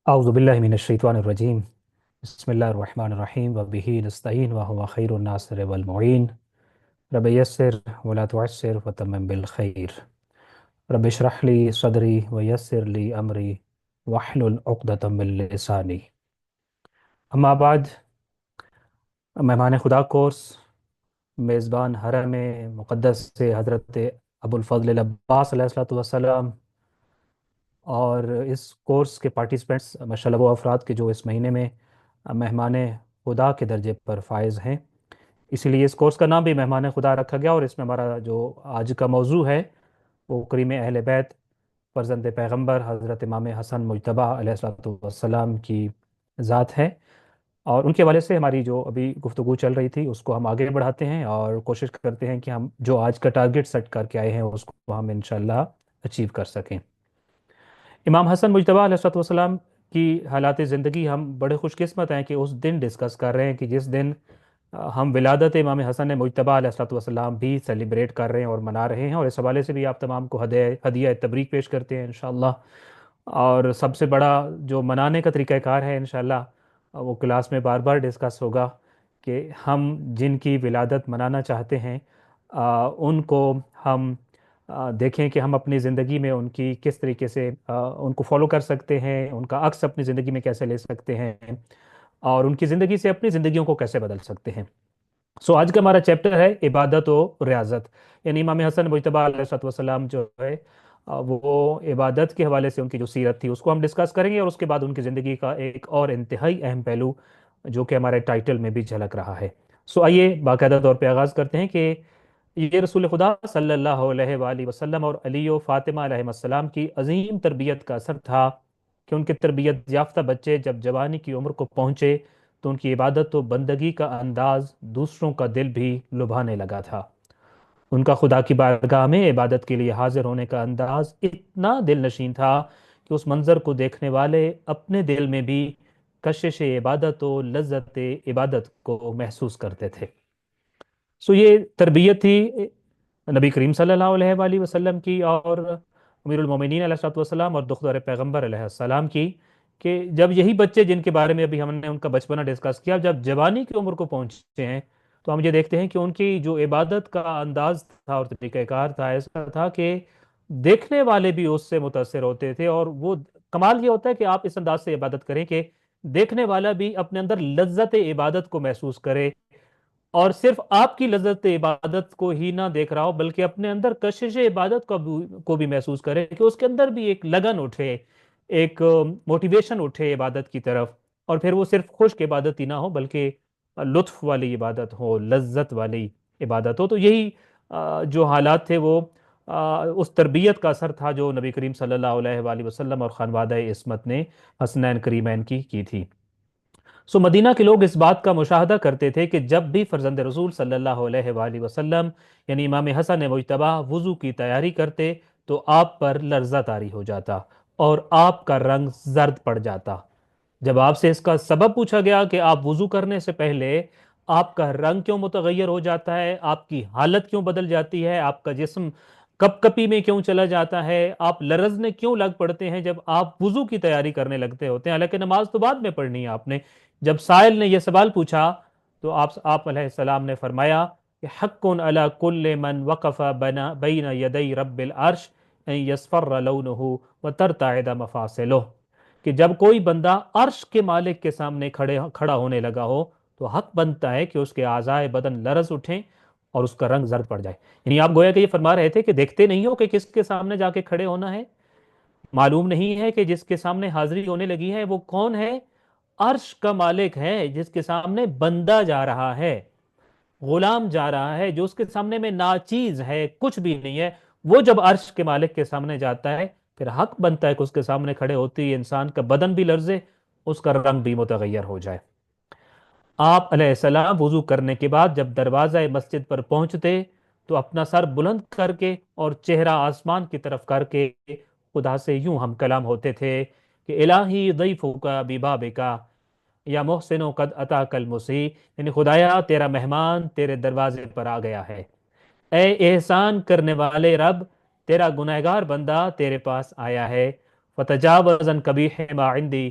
أعوذ بالله من الشيطان الرجيم بسم الله الرحمن الرحيم وبه نستعين وهو خير الناصر والمعين رب يسر ولا تعسر وتمم بالخير رب اشرح لي صدري ويسر لي أمري واحلل عقدة من لساني اما بعد مہمان خدا کورس میزبان حرم مقدس سے حضرت ابو الفضل العباس علیہ الصلوۃ والسلام اور اس کورس کے پارٹیسپینٹس ماشاءاللہ وہ افراد کے جو اس مہینے میں مہمان خدا کے درجے پر فائز ہیں، اسی لیے اس کورس کا نام بھی مہمان خدا رکھا گیا۔ اور اس میں ہمارا جو آج کا موضوع ہے وہ کریم اہل بیت فرزند پیغمبر حضرت امام حسن مجتبی علیہ الصلوۃ والسلام کی ذات ہے، اور ان کے حوالے سے ہماری جو ابھی گفتگو چل رہی تھی اس کو ہم آگے بڑھاتے ہیں اور کوشش کرتے ہیں کہ ہم جو آج کا ٹارگٹ سیٹ کر کے آئے ہیں اس کو ہم انشاءاللہ اچیو کر سکیں۔ امام حسن مجتبی علیہ الصلوۃ والسلام کی حالات زندگی ہم بڑے خوش قسمت ہیں کہ اس دن ڈسکس کر رہے ہیں کہ جس دن ہم ولادت امام حسن مجتبی علیہ الصلوۃ والسلام بھی سیلیبریٹ کر رہے ہیں اور منا رہے ہیں، اور اس حوالے سے بھی آپ تمام کو ہدیہ تبریک پیش کرتے ہیں انشاءاللہ۔ اور سب سے بڑا جو منانے کا طریقہ کار ہے انشاءاللہ وہ کلاس میں بار بار ڈسکس ہوگا کہ ہم جن کی ولادت منانا چاہتے ہیں ان کو ہم دیکھیں کہ ہم اپنی زندگی میں ان کی کس طریقے سے ان کو فالو کر سکتے ہیں، ان کا عکس اپنی زندگی میں کیسے لے سکتے ہیں، اور ان کی زندگی سے اپنی زندگیوں کو کیسے بدل سکتے ہیں۔ آج کا ہمارا چیپٹر ہے عبادت و ریاضت، یعنی امام حسن مجتبی علیہ الصلوۃ والسلام جو ہے وہ عبادت کے حوالے سے ان کی جو سیرت تھی اس کو ہم ڈسکس کریں گے، اور اس کے بعد ان کی زندگی کا ایک اور انتہائی اہم پہلو جو کہ ہمارے ٹائٹل میں بھی جھلک رہا ہے۔ آئیے باقاعدہ طور پہ آغاز کرتے ہیں کہ یہ رسول خدا صلی اللہ علیہ وآلہ وسلم اور علی و فاطمہ علیہ السلام کی عظیم تربیت کا اثر تھا کہ ان کے تربیت یافتہ بچے جب جوانی کی عمر کو پہنچے تو ان کی عبادت و بندگی کا انداز دوسروں کا دل بھی لبھانے لگا تھا۔ ان کا خدا کی بارگاہ میں عبادت کے لیے حاضر ہونے کا انداز اتنا دل نشین تھا کہ اس منظر کو دیکھنے والے اپنے دل میں بھی کشش عبادت و لذت عبادت کو محسوس کرتے تھے۔ یہ تربیت تھی نبی کریم صلی اللہ علیہ وآلہ وسلم کی اور امیر المومنین علیہ الصلوۃ والسلام اور دختر پیغمبر علیہ السلام کی، کہ جب یہی بچے جن کے بارے میں ابھی ہم نے ان کا بچپنا ڈسکس کیا جب جوانی کی عمر کو پہنچتے ہیں تو ہم یہ دیکھتے ہیں کہ ان کی جو عبادت کا انداز تھا اور طریقہ کار تھا ایسا تھا کہ دیکھنے والے بھی اس سے متاثر ہوتے تھے، اور وہ کمال یہ ہوتا ہے کہ آپ اس انداز سے عبادت کریں کہ دیکھنے والا بھی اپنے اندر لذت عبادت کو محسوس کرے، اور صرف آپ کی لذت عبادت کو ہی نہ دیکھ رہا ہو بلکہ اپنے اندر کشش عبادت کو بھی محسوس کرے کہ اس کے اندر بھی ایک لگن اٹھے، ایک موٹیویشن اٹھے عبادت کی طرف، اور پھر وہ صرف خشک عبادت ہی نہ ہو بلکہ لطف والی عبادت ہو، لذت والی عبادت ہو۔ تو یہی جو حالات تھے وہ اس تربیت کا اثر تھا جو نبی کریم صلی اللہ علیہ وآلہ وسلم اور خانوادہ عصمت نے حسنین کریمین کی تھی۔ مدینہ کے لوگ اس بات کا مشاہدہ کرتے تھے کہ جب بھی فرزند رسول صلی اللہ علیہ وآلہ وسلم یعنی امام حسن مجتبی وضو کی تیاری کرتے تو آپ پر لرزہ طاری ہو جاتا اور آپ کا رنگ زرد پڑ جاتا۔ جب آپ سے اس کا سبب پوچھا گیا کہ آپ وضو کرنے سے پہلے آپ کا رنگ کیوں متغیر ہو جاتا ہے، آپ کی حالت کیوں بدل جاتی ہے، آپ کا جسم کپ کپی میں کیوں چلا جاتا ہے، آپ لرزنے کیوں لگ پڑتے ہیں جب آپ وضو کی تیاری کرنے لگتے ہوتے ہیں، حالانکہ نماز تو بعد میں پڑھنی ہے آپ نے۔ جب سائل نے یہ سوال پوچھا تو آپ علیہ السلام نے فرمایا کہ حق علی کل من وقف بین یدی رب العرش ان یصفر لونہ وترتعد مفاصلہ، کہ جب کوئی بندہ عرش کے مالک کے سامنے کھڑا ہونے لگا ہو تو حق بنتا ہے کہ اس کے اعضائے بدن لرز اٹھیں اور اس کا رنگ زرد پڑ جائے۔ یعنی آپ گویا کہ یہ فرما رہے تھے کہ دیکھتے نہیں ہو کہ کس کے سامنے جا کے کھڑے ہونا ہے، معلوم نہیں ہے کہ جس کے سامنے حاضری ہونے لگی ہے وہ کون ہے؟ عرش کا مالک ہے جس کے سامنے بندہ جا رہا ہے، غلام جا رہا ہے جو اس کے سامنے میں ناچیز ہے، کچھ بھی نہیں ہے۔ وہ جب عرش کے مالک کے سامنے جاتا ہے پھر حق بنتا ہے کہ اس کے سامنے کھڑے ہوتے ہی انسان کا بدن بھی لرزے، اس کا رنگ بھی متغیر ہو جائے۔ آپ علیہ السلام وضو کرنے کے بعد جب دروازہ مسجد پر پہنچتے تو اپنا سر بلند کر کے اور چہرہ آسمان کی طرف کر کے خدا سے یوں ہم کلام ہوتے تھے کہ الہی ضیفک ببابک یا محسن قد اتاک المسیء، یعنی خدایا تیرا مہمان تیرے دروازے پر آ گیا ہے، اے احسان کرنے والے رب تیرا گنہگار بندہ تیرے پاس آیا ہے، فتجاوز عن قبیح ما عندی،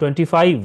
25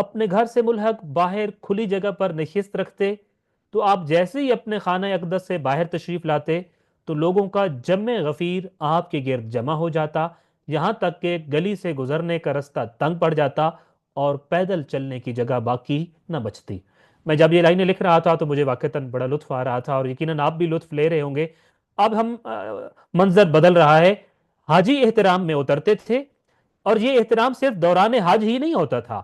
اپنے گھر سے ملحق باہر کھلی جگہ پر نشست رکھتے تو آپ جیسے ہی اپنے خانہ اقدس سے باہر تشریف لاتے تو لوگوں کا جمع غفیر آپ کے گرد جمع ہو جاتا، یہاں تک کہ گلی سے گزرنے کا رستہ تنگ پڑ جاتا اور پیدل چلنے کی جگہ باقی نہ بچتی۔ میں جب یہ لائنیں لکھ رہا تھا تو مجھے واقعتاً بڑا لطف آ رہا تھا، اور یقیناً آپ بھی لطف لے رہے ہوں گے۔ اب ہم منظر بدل رہا ہے۔ حاجی احترام میں اترتے تھے، اور یہ احترام صرف دوران حج ہی نہیں ہوتا تھا،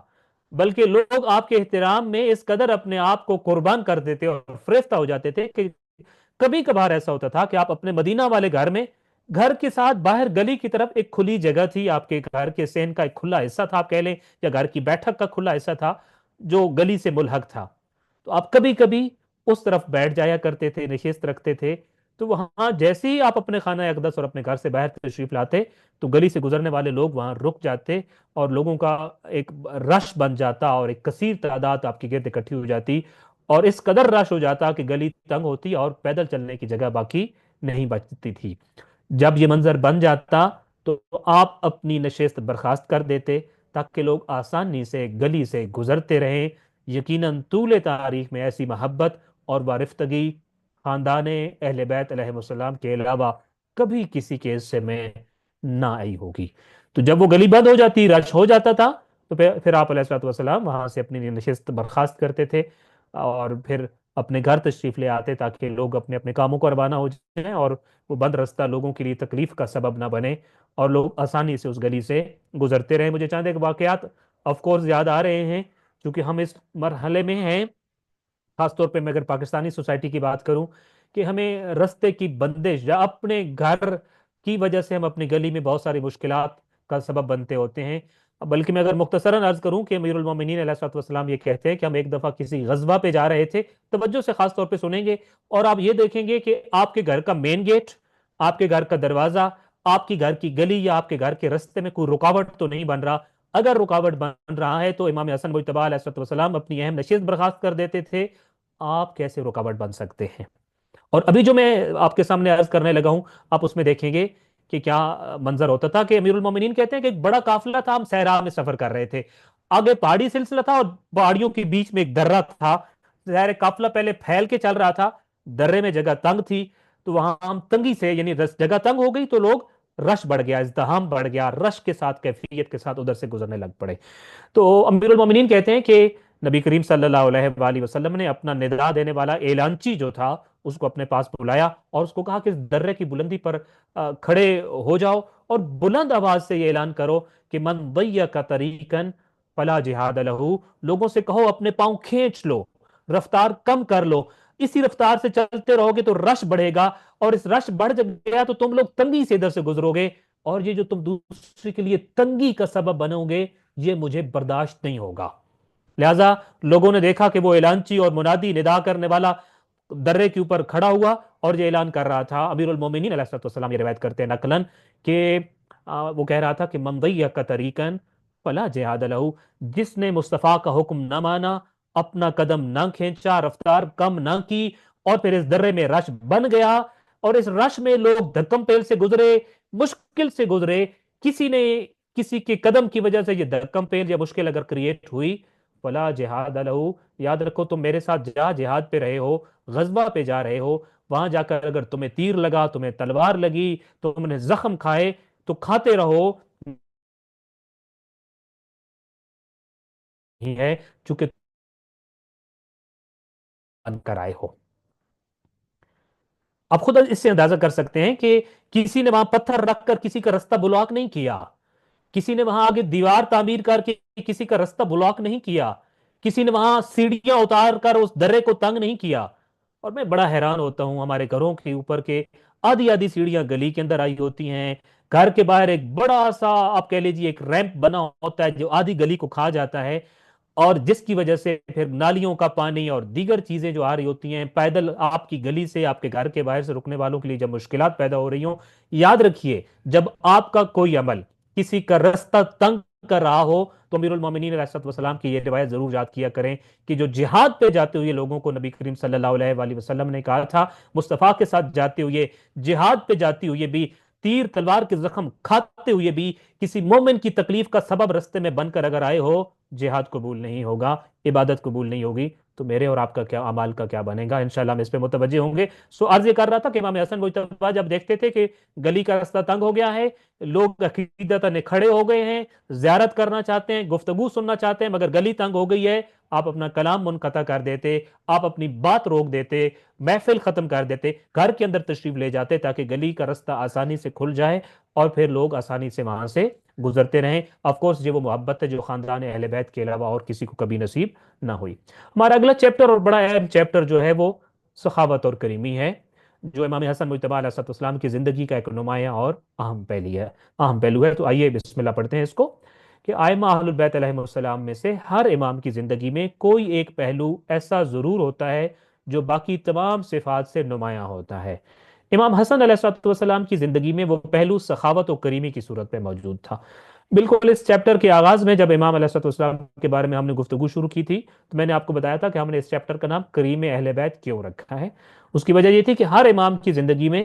بلکہ لوگ آپ کے احترام میں اس قدر اپنے آپ کو قربان کر دیتے اور فریفتہ ہو جاتے تھے کہ کبھی کبھار ایسا ہوتا تھا کہ آپ اپنے مدینہ والے گھر میں، گھر کے ساتھ باہر گلی کی طرف ایک کھلی جگہ تھی، آپ کے گھر کے سین کا ایک کھلا حصہ تھا آپ کہہ لیں، یا گھر کی بیٹھک کا کھلا حصہ تھا جو گلی سے ملحق تھا، تو آپ کبھی کبھی اس طرف بیٹھ جایا کرتے تھے، نشست رکھتے تھے۔ تو وہاں جیسے ہی آپ اپنے خانہ اقدس اور اپنے گھر سے باہر تشریف لاتے تو گلی سے گزرنے والے لوگ وہاں رک جاتے، اور لوگوں کا ایک رش بن جاتا، اور ایک کثیر تعداد آپ کے گرد اکٹھی ہو جاتی، اور اس قدر رش ہو جاتا کہ گلی تنگ ہوتی اور پیدل چلنے کی جگہ باقی نہیں بچتی تھی۔ جب یہ منظر بن جاتا تو آپ اپنی نشست برخاست کر دیتے تاکہ لوگ آسانی سے گلی سے گزرتے رہیں۔ یقیناً طول تاریخ میں ایسی محبت اور وارفتگی خاندان اہل بیت علیہ السلام کے علاوہ کبھی کسی کے حصے میں نہ آئی ہوگی۔ تو جب وہ گلی بند ہو جاتی، رش ہو جاتا تھا، تو پھر آپ علیہ الصلوۃ والسلام وہاں سے اپنی نشست برخاست کرتے تھے، اور پھر اپنے گھر تشریف لے آتے تاکہ لوگ اپنے اپنے کاموں کو روانہ ہو جائیں، اور وہ بند رستہ لوگوں کے لیے تکلیف کا سبب نہ بنے، اور لوگ آسانی سے اس گلی سے گزرتے رہیں۔ مجھے چاند ایک واقعات آف کورس یاد آ رہے ہیں کیونکہ ہم اس مرحلے میں ہیں، خاص طور پہ میں اگر پاکستانی سوسائٹی کی بات کروں، کہ ہمیں رستے کی بندش یا اپنے گھر کی وجہ سے ہم اپنی گلی میں بہت ساری مشکلات کا سبب بنتے ہوتے ہیں۔ بلکہ میں اگر مختصراً عرض کروں کہ امیر المومنین علیہ الصلوۃ والسلام یہ کہتے ہیں کہ ہم ایک دفعہ کسی غزوہ پہ جا رہے تھے، توجہ سے خاص طور پہ سنیں گے، اور آپ یہ دیکھیں گے کہ آپ کے گھر کا مین گیٹ، آپ کے گھر کا دروازہ، آپ کی گھر کی گلی یا آپ کے گھر کے رستے میں کوئی رکاوٹ تو نہیں بن رہا۔ اگر رکاوٹ بن رہا ہے تو امام حسن مجتبی علیہ الصلوۃ والسلام اپنی اہم نشست برخاست کر دیتے تھے۔ آپ کیسے رکاوٹ بن سکتے ہیں؟ اور ابھی جو میں آپ کے سامنے عرض کرنے لگا ہوں، آپ اس میں دیکھیں گے کہ کیا منظر ہوتا تھا کہ امیر المومنین کہتے ہیں کہ ایک بڑا قافلہ تھا، ہم صحرا میں سفر کر رہے تھے، آگے پہاڑی سلسلہ تھا اور پہاڑیوں کے بیچ میں ایک درہ تھا، ظاہر قافلہ پہلے پھیل کے چل رہا تھا، درے میں جگہ تنگ تھی، تو وہاں ہم تنگی سے یعنی جگہ تنگ ہو گئی تو لوگ رش بڑھ گیا، ازدحام بڑھ گیا، رش کے ساتھ کیفیت کے ساتھ ادھر سے گزرنے لگ پڑے۔ تو امیر المومنین کہتے ہیں کہ نبی کریم صلی اللہ علیہ وآلہ وسلم نے اپنا ندا دینے والا اعلانچی جو تھا اس کو اپنے پاس بلایا اور اس کو کہا کہ اس درے کی بلندی پر کھڑے ہو جاؤ اور بلند آواز سے یہ اعلان کرو کہ من ضیق طریقا فلا جہاد لہ، لوگوں سے کہو اپنے پاؤں کھینچ لو، رفتار کم کر لو، اسی رفتار سے چلتے رہو گے تو رش بڑھے گا، اور اس رش بڑھ گیا تو تم لوگ تنگی سے ادھر سے گزرو گے، اور یہ جو تم دوسرے کے لیے تنگی کا سبب بنو گے یہ مجھے برداشت نہیں ہوگا۔ لہذا لوگوں نے دیکھا کہ وہ اعلانچی اور منادی ندا کرنے والا درے کے اوپر کھڑا ہوا اور یہ اعلان کر رہا تھا۔ امیر المومنین علیہ السلام یہ روایت کرتے ہیں نقلاً کہ وہ کہہ رہا تھا کہ من ضیق طریقا فلا جہاد لہ، جس نے مصطفیٰ کا حکم نہ مانا، اپنا قدم نہ کھینچا، رفتار کم نہ کی، اور پھر اس درے میں رش بن گیا اور اس رش میں لوگ دھکم پیل سے گزرے، مشکل سے گزرے، کسی نے کسی کے قدم کی وجہ سے یہ دھکم پیل یا مشکل اگر کریٹ ہوئی، فلا جہاد لہ، یاد رکھو تم میرے ساتھ جہاد پہ رہے ہو، غزوہ پہ جا رہے ہو، وہاں جا کر اگر تمہیں تیر لگا، تمہیں تلوار لگی، تم نے زخم کھائے تو کھاتے رہو، نہیں ہے چونکہ تم کر آئے ہو۔ آپ خود اس سے اندازہ کر سکتے ہیں کہ کسی نے وہاں پتھر رکھ کر کسی کا رستہ بلاک نہیں کیا، کسی نے وہاں آگے دیوار تعمیر کر کے کسی کا رستہ بلاک نہیں کیا، کسی نے وہاں سیڑھیاں اتار کر اس درے کو تنگ نہیں کیا۔ اور میں بڑا حیران ہوتا ہوں ہمارے گھروں کے اوپر کے آدھی آدھی سیڑھیاں گلی کے اندر آئی ہوتی ہیں، گھر کے باہر ایک بڑا سا آپ کہہ لیجیے ایک ریمپ بنا ہوتا ہے جو آدھی گلی کو کھا جاتا ہے، اور جس کی وجہ سے پھر نالیوں کا پانی اور دیگر چیزیں جو آ رہی ہوتی ہیں، پیدل آپ کی گلی سے آپ کے گھر کے باہر سے رکنے والوں کے لیے جب مشکلات پیدا ہو رہی ہوں، یاد رکھیے جب آپ کا کوئی عمل کسی کا رستہ تنگ کر رہا ہو تو امیر المومنین علیہ الصلوۃ والسلام کی یہ روایت ضرور یاد کیا کریں کہ جو جہاد پہ جاتے ہوئے لوگوں کو نبی کریم صلی اللہ علیہ وآلہ وسلم نے کہا تھا، مصطفیٰ کے ساتھ جاتے ہوئے، جہاد پہ جاتے ہوئے بھی تیر تلوار کے زخم کھاتے ہوئے بھی کسی مومن کی تکلیف کا سبب رستے میں بن کر اگر آئے ہو، جہاد قبول نہیں ہوگا، عبادت قبول نہیں ہوگی، تو میرے اور آپ کا کیا اعمال کا کیا بنے گا؟ انشاءاللہ ہم اس پہ متوجہ ہوں گے۔ سو عرض یہ کر رہا تھا کہ امام حسن مجتبی جب دیکھتے تھے کہ گلی کا راستہ تنگ ہو گیا ہے، لوگ عقیدتاً کھڑے ہو گئے ہیں، زیارت کرنا چاہتے ہیں، گفتگو سننا چاہتے ہیں، مگر گلی تنگ ہو گئی ہے، آپ اپنا کلام منقطع کر دیتے، آپ اپنی بات روک دیتے، محفل ختم کر دیتے، گھر کے اندر تشریف لے جاتے تاکہ گلی کا راستہ آسانی سے کھل جائے اور پھر لوگ آسانی سے وہاں سے گزرتے رہیں۔ آف کورس یہ وہ محبت ہے جو خاندان اہل بیت کے علاوہ اور کسی کو کبھی نصیب نہ ہوئی۔ ہمارا اگلا چیپٹر اور بڑا اہم چیپٹر جو ہے وہ سخاوت اور کریمی ہے، جو امام حسن مجتبی علیہ السلام کی زندگی کا ایک نمایاں اور اہم پہلو ہے۔ تو آئیے بسم اللہ پڑھتے ہیں اس کو، کہ ائمہ اہل البیت علیہ السلام میں سے ہر امام کی زندگی میں کوئی ایک پہلو ایسا ضرور ہوتا ہے جو باقی تمام صفات سے نمایاں ہوتا ہے۔ امام حسن علیہ السلام کی زندگی میں وہ پہلو سخاوت و کریمی کی صورت میں موجود تھا۔ بالکل اس چیپٹر کے آغاز میں جب امام علیہ السلام کے بارے میں ہم نے گفتگو شروع کی تھی تو میں نے آپ کو بتایا تھا کہ ہم نے اس چیپٹر کا نام کریم اہل بیت کیوں رکھا ہے۔ اس کی وجہ یہ تھی کہ ہر امام کی زندگی میں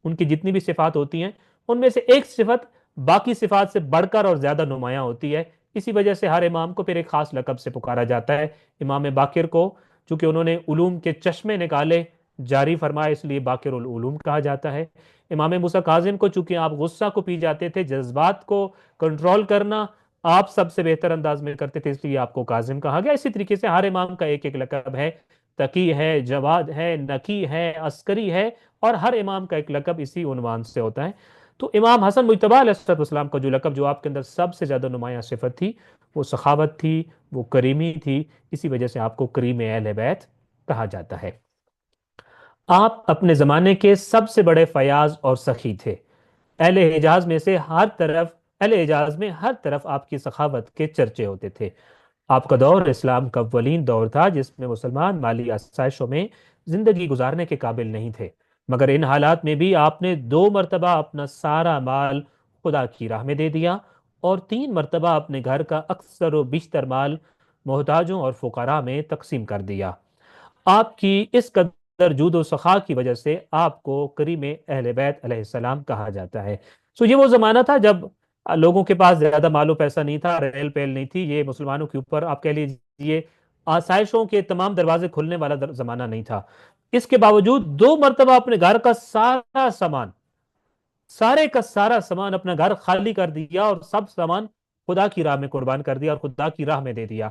ان کی جتنی بھی صفات ہوتی ہیں ان میں سے ایک صفت باقی صفات سے بڑھ کر اور زیادہ نمایاں ہوتی ہے۔ اسی وجہ سے ہر امام کو پھر ایک خاص لقب سے پکارا جاتا ہے۔ امام باقر کو چونکہ انہوں نے علوم کے چشمے نکالے، جاری فرمائے، اس لیے باقر العلوم کہا جاتا ہے۔ امام موسیٰ کاظم کو چونکہ آپ غصہ کو پی جاتے تھے، جذبات کو کنٹرول کرنا آپ سب سے بہتر انداز میں کرتے تھے، اس لیے آپ کو کاظم کہا گیا۔ اسی طریقے سے ہر امام کا ایک ایک لقب ہے، تقی ہے، جواد ہے، نقی ہے، عسکری ہے، اور ہر امام کا ایک لقب اسی عنوان سے ہوتا ہے۔ تو امام حسن مجتبی علیہ السلام کا جو لقب، جو آپ کے اندر سب سے زیادہ نمایاں صفت تھی، وہ سخاوت تھی، وہ کریمی تھی، اسی وجہ سے آپ کو کریم اہل بیت کہا جاتا ہے۔ آپ اپنے زمانے کے سب سے بڑے فیاض اور سخی تھے۔ اہل حجاز میں سے ہر طرف اہل حجاز میں ہر طرف آپ کی سخاوت کے چرچے ہوتے تھے۔ آپ کا دور اسلام کا اولین دور تھا جس میں مسلمان مالی آسائشوں میں زندگی گزارنے کے قابل نہیں تھے، مگر ان حالات میں بھی آپ نے 2 مرتبہ اپنا سارا مال خدا کی راہ میں دے دیا اور 3 مرتبہ اپنے گھر کا اکثر و بیشتر مال محتاجوں اور فقراء میں تقسیم کر دیا۔ آپ کی اس قدر جود و سخا کی وجہ سے آپ کو کریم اہل بیت علیہ السلام کہا جاتا ہے۔ سو یہ وہ زمانہ تھا جب لوگوں کے پاس زیادہ مال و پیسہ نہیں تھا، ریل پیل نہیں تھی، یہ مسلمانوں کے اوپر آپ کہہ لیجیے آسائشوں کے تمام دروازے کھلنے والا زمانہ نہیں تھا۔ اس کے باوجود 2 مرتبہ اپنے گھر کا سارے کا سارا سامان اپنا گھر خالی کر دیا اور سب سامان خدا کی راہ میں قربان کر دیا اور خدا کی راہ میں دے دیا۔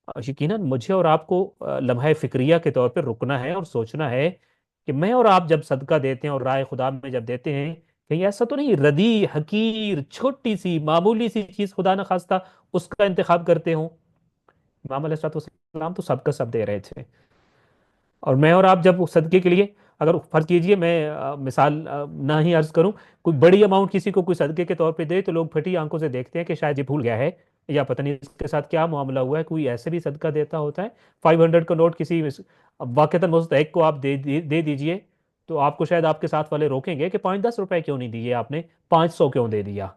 یقیناً مجھے اور آپ کو لمحہ فکریہ کے طور پر رکنا ہے اور سوچنا ہے کہ میں اور آپ جب صدقہ دیتے ہیں اور رائے خدا میں جب دیتے ہیں، کہیں ایسا تو نہیں ردی حقیر چھوٹی سی معمولی سی چیز خدا نہ خواستہ اس کا انتخاب کرتے ہوں؟ امام علیہ السلام تو سب کا سب دے رہے تھے، اور میں اور آپ جب صدقے کے لیے، اگر فرض کیجئے میں مثال نہ ہی عرض کروں، کوئی بڑی اماؤنٹ کسی کو کوئی صدقے کے طور پہ دے تو لوگ پھٹی آنکھوں سے دیکھتے ہیں کہ شاید یہ بھول گیا ہے یا پتہ نہیں اس کے ساتھ کیا معاملہ ہوا ہے، کوئی ایسے بھی صدقہ دیتا ہوتا ہے۔ 500 کا نوٹ کسی واقعتاً مستحق کو آپ دے دیجئے تو آپ کو شاید آپ کے ساتھ والے روکیں گے کہ 5-10 روپے کیوں نہیں دیے آپ نے، 500 کیوں دے دیا۔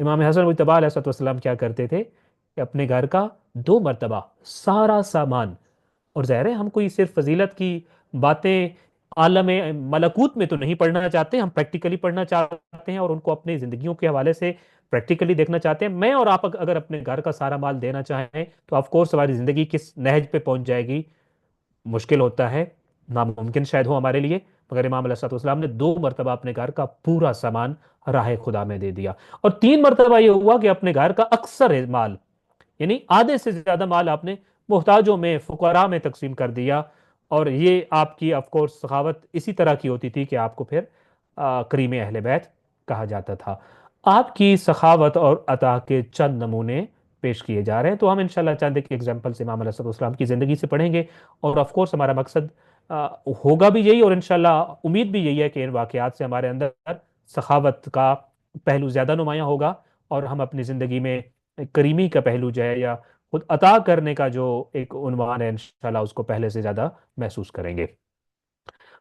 امام حسن مجتبی علیہ السلام کیا کرتے تھے کہ اپنے گھر کا 2 مرتبہ سارا سامان، اور ظاہر ہے ہم کوئی صرف فضیلت کی باتیں عالم ملکوت میں تو نہیں پڑھنا چاہتے، ہم پریکٹیکلی پڑھنا چاہتے ہیں اور ان کو اپنی زندگیوں کے حوالے سے پریکٹیکلی دیکھنا چاہتے ہیں۔ میں اور آپ اگر اپنے گھر کا سارا مال دینا چاہیں تو آف کورس ہماری زندگی کس نہج پہ پہنچ جائے گی، مشکل ہوتا ہے، ناممکن شاید ہو ہمارے لیے، مگر امام علیہ السلام نے 2 مرتبہ اپنے گھر کا پورا سامان راہ خدا میں دے دیا، اور 3 مرتبہ یہ ہوا کہ اپنے گھر کا اکثر مال، یعنی آدھے سے زیادہ مال آپ نے محتاجوں میں فقراء میں تقسیم کر دیا۔ اور یہ آپ کی آف کورس سخاوت اسی طرح کی ہوتی تھی کہ آپ کو پھر کریم اہل بیت کہا جاتا تھا۔ آپ کی سخاوت اور عطا کے چند نمونے پیش کیے جا رہے ہیں، تو ہم انشاءاللہ چند ایک ایگزامپلس امام علیہ السلام کی زندگی سے پڑھیں گے، اور آف کورس ہمارا مقصد ہوگا بھی یہی، اور انشاءاللہ امید بھی یہی ہے کہ ان واقعات سے ہمارے اندر سخاوت کا پہلو زیادہ نمایاں ہوگا اور ہم اپنی زندگی میں کریمی کا پہلو جو ہے یا خود عطا کرنے کا جو ایک عنوان ہے انشاءاللہ اس کو پہلے سے زیادہ محسوس کریں گے۔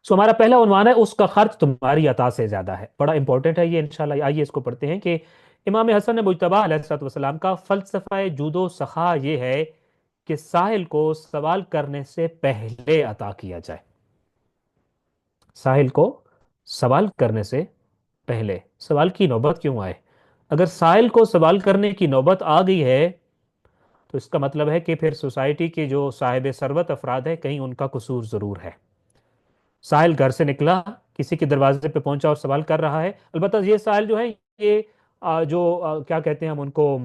سو ہمارا پہلا عنوان ہے اس کا خرچ تمہاری عطا سے زیادہ ہے، بڑا امپورٹنٹ ہے یہ انشاءاللہ۔ آئیے اس کو پڑھتے ہیں کہ امام حسن مجتبی علیہ السلام کا فلسفہ جود و سخا یہ ہے کہ سائل کو سوال کرنے سے پہلے عطا کیا جائے، سائل کو سوال کرنے سے پہلے سوال کی نوبت کیوں آئے؟ اگر سائل کو سوال کرنے کی نوبت آ گئی ہے تو اس کا مطلب ہے کہ پھر سوسائٹی کے جو صاحب ثروت افراد ہیں کہیں ان کا قصور ضرور ہے۔ سائل گھر سے نکلا، کسی کے دروازے پہ پہنچا اور سوال کر رہا ہے۔ البتہ یہ سائل جو ہے، یہ جو کیا کہتے ہیں ہم ان کو،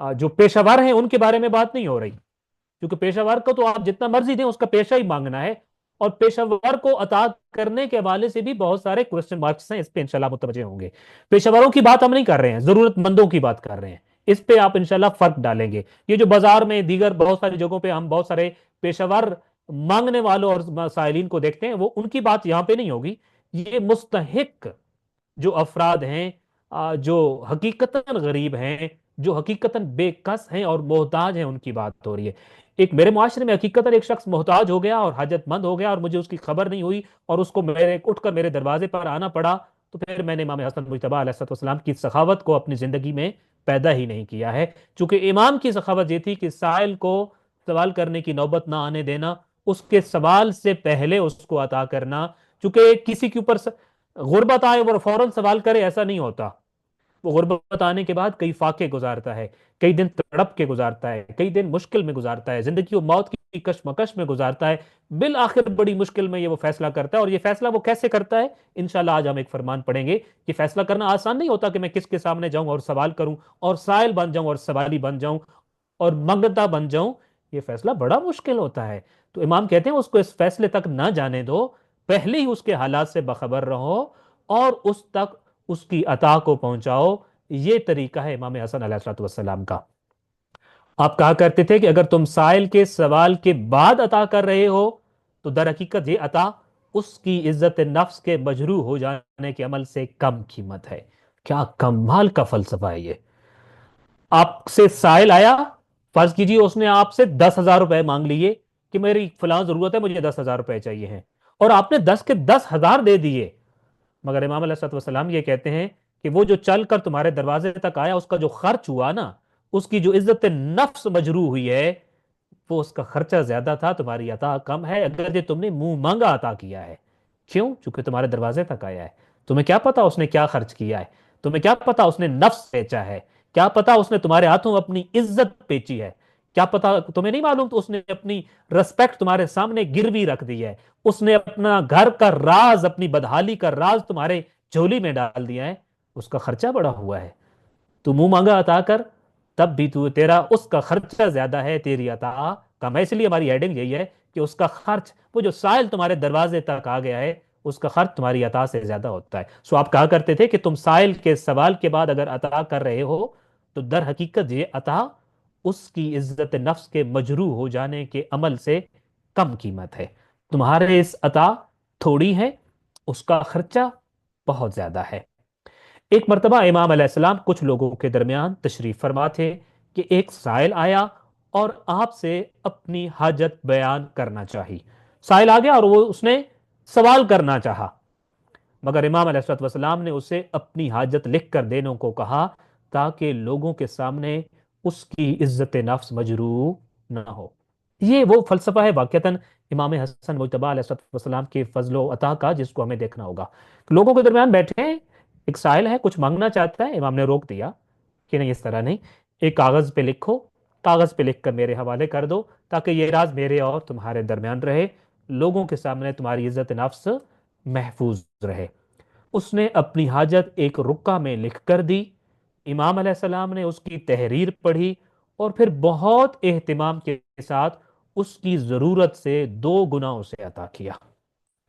جو پیشہ ور ہیں ان کے بارے میں بات نہیں ہو رہی، کیونکہ پیشہ ور کو تو آپ جتنا مرضی دیں، اس کا پیشہ ہی مانگنا ہے، اور پیشہ ور کو عطا کرنے کے حوالے سے بھی بہت سارے کوسچن مارکس ہیں، اس پہ انشاءاللہ متوجہ ہوں گے۔ پیشہ وروں کی بات ہم نہیں کر رہے ہیں، ضرورت مندوں کی بات کر رہے ہیں، اس پہ آپ انشاءاللہ فرق ڈالیں گے۔ یہ جو بازار میں دیگر بہت ساری جگہوں پہ ہم بہت سارے پیشہ ور مانگنے والوں اور سائلین کو دیکھتے ہیں، وہ ان کی بات یہاں پہ نہیں ہوگی۔ یہ مستحق جو افراد ہیں، جو حقیقتاً غریب ہیں، جو حقیقتاً بے کس ہیں اور محتاج ہیں، ان کی بات ہو رہی ہے۔ ایک میرے معاشرے میں حقیقتاً ایک شخص محتاج ہو گیا اور حاجت مند ہو گیا اور مجھے اس کی خبر نہیں ہوئی اور اس کو میرے اٹھ کر میرے دروازے پر آنا پڑا، تو پھر میں نے امام حسن مجتبیٰ علیہ السلام کی سخاوت کو اپنی زندگی میں پیدا ہی نہیں کیا ہے، چونکہ امام کی سخاوت یہ تھی کہ سائل کو سوال کرنے کی نوبت نہ آنے دینا، اس کے سوال سے پہلے اس کو عطا کرنا۔ چونکہ کسی کے اوپر غربت آئے وہ فوراً سوال کرے، ایسا نہیں ہوتا۔ وہ غربت آنے کے بعد کئی فاقے گزارتا ہے، کئی دن تڑپ کے گزارتا ہے، کئی دن مشکل میں گزارتا ہے، زندگی و موت کی کشمکش میں گزارتا ہے، بالآخر بڑی مشکل میں یہ وہ فیصلہ کرتا ہے۔ اور یہ فیصلہ وہ کیسے کرتا ہے، انشاءاللہ آج ہم ایک فرمان پڑھیں گے۔ یہ فیصلہ کرنا آسان نہیں ہوتا کہ میں کس کے سامنے جاؤں اور سوال کروں اور سائل بن جاؤں اور سوالی بن جاؤں اور منگتا بن جاؤں، یہ فیصلہ بڑا مشکل ہوتا ہے۔ تو امام کہتے ہیں اس کو اس فیصلے تک نہ جانے دو، پہلے ہی اس کے حالات سے باخبر رہو اور اس تک اس کی عطا کو پہنچاؤ۔ یہ طریقہ ہے امام حسن علیہ السلام کا۔ آپ کہا کرتے تھے کہ اگر تم سائل کے سوال کے بعد عطا کر رہے ہو تو در حقیقت یہ عطا اس کی عزت نفس کے مجروح ہو جانے کے عمل سے کم قیمت ہے۔ کیا کمال کا فلسفہ ہے یہ! آپ سے سائل آیا، فرض کیجیے اس نے آپ سے 10,000 روپے مانگ لیے کہ میری فلاں ضرورت ہے، مجھے 10,000 روپے چاہیے ہیں، اور آپ نے 10 کے 10,000 دے دیے، مگر امام علیہ السلام یہ کہتے ہیں کہ وہ جو چل کر تمہارے دروازے تک آیا، اس کا جو خرچ ہوا نا، اس کی جو عزت نفس مجروح ہوئی ہے، وہ اس کا خرچہ زیادہ تھا، تمہاری عطا کم ہے، اگر تم نے منہ مانگا عطا کیا ہے۔ کیوں؟ چونکہ تمہارے دروازے تک آیا ہے۔ تمہیں کیا پتا اس نے کیا خرچ کیا ہے؟ تمہیں کیا پتا اس نے نفس بیچا ہے؟ کیا پتا اس نے تمہارے ہاتھوں اپنی عزت بیچی ہے؟ کیا پتا تمہیں نہیں معلوم تو اس نے اپنی رسپیکٹ تمہارے سامنے گروی رکھ دی ہے، اس نے اپنا گھر کا راز، اپنی بدحالی کا راز تمہارے جھولی میں ڈال دیا ہے، اس کا خرچہ بڑا ہوا ہے۔ تو منہ مانگا عطا کر، تب بھی تیرا اس کا خرچہ زیادہ ہے، تیری عطا کم ہے۔ اس لیے ہماری ہیڈنگ یہی ہے کہ اس کا خرچ، وہ جو سائل تمہارے دروازے تک آ گیا ہے، اس کا خرچ تمہاری عطا سے زیادہ ہوتا ہے۔ سو آپ کہا کرتے تھے کہ تم سائل کے سوال کے بعد اگر عطا کر رہے ہو تو در حقیقت یہ عطا اس کی عزت نفس کے مجروح ہو جانے کے عمل سے کم قیمت ہے۔ تمہارے اس عطا تھوڑی ہے، اس کا خرچہ بہت زیادہ ہے۔ ایک مرتبہ امام علیہ السلام کچھ لوگوں کے درمیان تشریف فرما تھے کہ ایک سائل آیا اور آپ سے اپنی حاجت بیان کرنا چاہی۔ سائل آ گیا اور اس نے سوال کرنا چاہا، مگر امام علیہ السلام نے اسے اپنی حاجت لکھ کر دینے کو کہا تاکہ لوگوں کے سامنے اس کی عزت نفس مجروح نہ ہو۔ یہ وہ فلسفہ ہے واقعتاً امام حسن مجتبیٰ علیہ السلام کے فضل و عطا کا، جس کو ہمیں دیکھنا ہوگا۔ لوگوں کے درمیان بیٹھے ہیں، ایک سائل ہے، کچھ مانگنا چاہتا ہے، امام نے روک دیا کہ نہیں، اس طرح نہیں، ایک کاغذ پہ لکھو، کاغذ پہ لکھ کر میرے حوالے کر دو تاکہ یہ راز میرے اور تمہارے درمیان رہے، لوگوں کے سامنے تمہاری عزت نفس محفوظ رہے۔ اس نے اپنی حاجت ایک رکہ میں لکھ کر دی، امام علیہ السلام نے اس کی تحریر پڑھی اور پھر بہت اہتمام کے ساتھ اس کی ضرورت سے 2 گنا اسے عطا کیا۔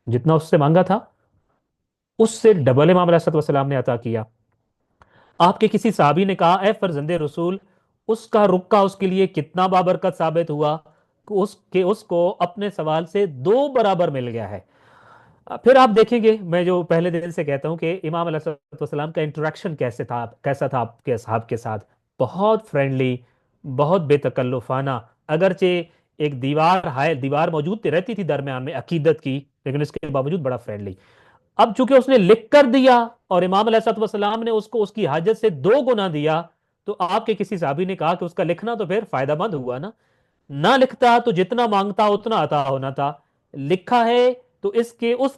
جتنا اس سے مانگا تھا اس سے ڈبل امام علیہ السلام نے عطا کیا۔ آپ کے کسی صحابی نے کہا، اے فرزند رسول، اس کا رکہ اس کے لیے کتنا بابرکت ثابت ہوا کہ اس کو اپنے سوال سے 2 برابر مل گیا ہے۔ پھر آپ دیکھیں گے، میں جو پہلے دن سے کہتا ہوں کہ امام علیہ السلام کا انٹریکشن کیسا تھا آپ کے اصحاب کے ساتھ، بہت فرینڈلی، بہت بے تکلفانہ، اگرچہ ایک دیوار موجود رہتی تھی درمیان میں عقیدت کی، لیکن اس کے باوجود بڑا فرینڈلی۔ اب چونکہ اس نے لکھ کر دیا اور امام علیہ السلام نے اس کو اس کی حاجت سے 2 گنا دیا، تو آپ کے کسی صحابی نے کہا کہ اس کا لکھنا تو پھر فائدہ مند ہوا نا، نہ لکھتا تو جتنا مانگتا اتنا عطا ہونا تھا، لکھا ہے تو اس کے اس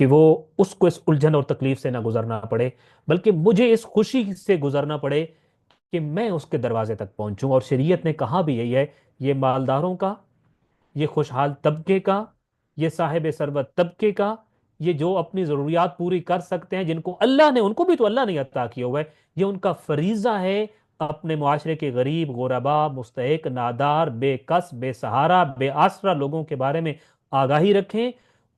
کہ وہ اس کو اس الجھن اور تکلیف سے نہ گزرنا پڑے، بلکہ مجھے اس خوشی سے گزرنا پڑے کہ میں اس کے دروازے تک پہنچوں۔ اور شریعت نے کہا بھی یہی ہے، یہ مالداروں کا، یہ خوشحال طبقے کا، یہ صاحب ثروت طبقے کا، یہ جو اپنی ضروریات پوری کر سکتے ہیں، جن کو اللہ نے، ان کو بھی تو اللہ نے عطا کیا ہوا ہے، یہ ان کا فریضہ ہے اپنے معاشرے کے غریب، غربا، مستحق، نادار، بے کس، بے سہارا، بے آسرا لوگوں کے بارے میں آگاہی رکھیں،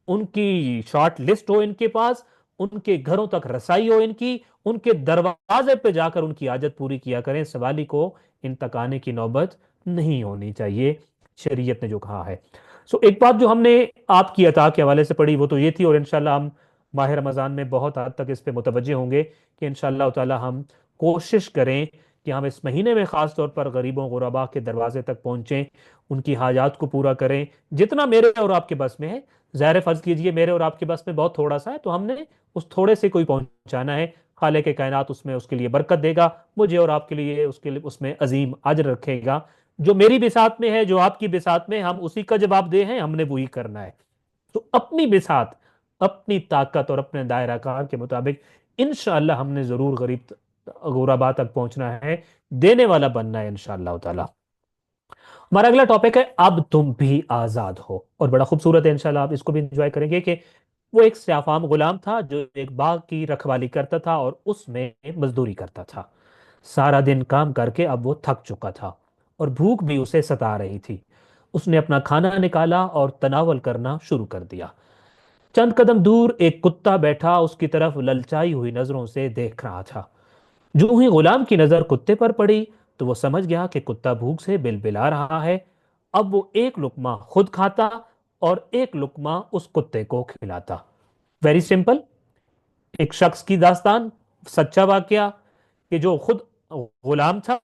ان کی شارٹ لسٹ ہو ان کے پاس، ان کے گھروں تک رسائی ہو ان کی، ان کے دروازے پہ جا کر ان کی حاجت پوری کیا کریں۔ سوالی کو ان تک آنے کی نوبت نہیں ہونی چاہیے، شریعت نے جو کہا ہے۔ ایک بات جو ہم نے آپ کی عطا کے حوالے سے پڑھی وہ تو یہ تھی، اور انشاءاللہ ہم ماہ رمضان میں بہت حد تک اس پہ متوجہ ہوں گے کہ انشاءاللہ تعالی ہم کوشش کریں کہ ہم اس مہینے میں خاص طور پر غریبوں غربا کے دروازے تک پہنچیں، ان کی حاجات کو پورا کریں جتنا میرے اور آپ کے بس میں ہے۔ ظاہر فرض کیجئے میرے اور آپ کے بس میں بہت تھوڑا سا ہے، تو ہم نے اس تھوڑے سے کوئی پہنچانا ہے، خالق کائنات اس میں اس کے لیے برکت دے گا، مجھے اور آپ کے لیے اس میں عظیم اجر رکھے گا۔ جو میری بساط میں ہے، جو آپ کی بساط میں، ہم اسی کا جواب دے ہیں، ہم نے وہی کرنا ہے۔ تو اپنی بساط، اپنی طاقت اور اپنے دائرہ کار کے مطابق انشاءاللہ ہم نے ضرور غریب غربا تک پہنچنا ہے، دینے والا بننا ہے انشاءاللہ تعالی۔ ہمارا اگلا ٹاپک ہے اب تم بھی آزاد ہو، اور بڑا خوبصورت ہے، انشاءاللہ آپ اس کو بھی انجوائے کریں گے کہ وہ ایک سیافام غلام تھا جو ایک باغ کی رکھوالی کرتا تھا اور اس میں مزدوری کرتا تھا۔ سارا دن کام کر کے اب وہ تھک چکا تھا اور بھوک بھی اسے ستا رہی تھی۔ اس نے اپنا کھانا نکالا اور تناول کرنا شروع کر دیا۔ چند قدم دور ایک کتا بیٹھا اس کی طرف للچائی ہوئی نظروں سے دیکھ رہا تھا۔ جو ہی غلام کی نظر کتے پر پڑی تو وہ سمجھ گیا کہ کتا بھوک سے بلبلا رہا ہے۔ اب وہ ایک لقمہ خود کھاتا اور ایک لقمہ اس کتے کو کھلاتا۔ ویری سمپل، ایک شخص کی داستان، سچا واقعہ، کہ جو خود غلام تھا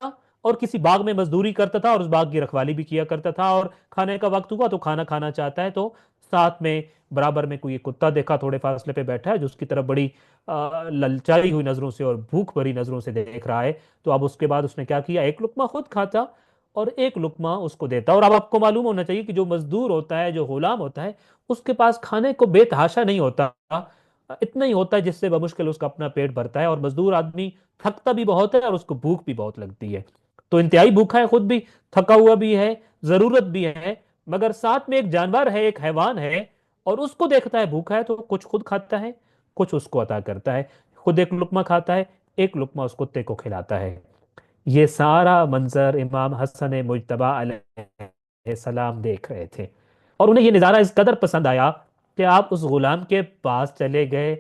اور کسی باغ میں مزدوری کرتا تھا اور اس باغ کی رکھوالی بھی کیا کرتا تھا، اور کھانے کا وقت ہوا تو کھانا کھانا چاہتا ہے، تو ساتھ میں برابر میں کوئی کتا دیکھا تھوڑے فاصلے پہ بیٹھا ہے جو اس کی طرف بڑی للچائی ہوئی نظروں سے اور بھوک بھری نظروں سے دیکھ رہا ہے۔ تو اب اس کے بعد اس نے کیا کیا، ایک لقمہ خود کھاتا اور ایک لقمہ اس کو دیتا۔ اور اب آپ کو معلوم ہونا چاہیے کہ جو مزدور ہوتا ہے، جو غلام ہوتا ہے، اس کے پاس کھانے کو بے تحاشا نہیں ہوتا، اتنا ہی ہوتا ہے جس سے بمشکل اس کا اپنا پیٹ بھرتا ہے، اور مزدور آدمی تھکتا بھی بہت ہے اور اس کو بھوک بھی بہت لگتی ہے۔ تو انتہائی بھوکا ہے، خود بھی تھکا ہوا بھی ہے، ضرورت بھی ہے، مگر ساتھ میں ایک جانور ہے، ایک حیوان ہے، اور اس کو دیکھتا ہے بھوکا ہے تو کچھ خود کھاتا ہے، کچھ اس کو عطا کرتا ہے، خود ایک لقمہ کھاتا ہے، ایک لقمہ اس کتے کو کھلاتا ہے۔ یہ سارا منظر امام حسن مجتبی علیہ السلام دیکھ رہے تھے، اور انہیں یہ نظارہ اس قدر پسند آیا کہ آپ اس غلام کے پاس چلے گئے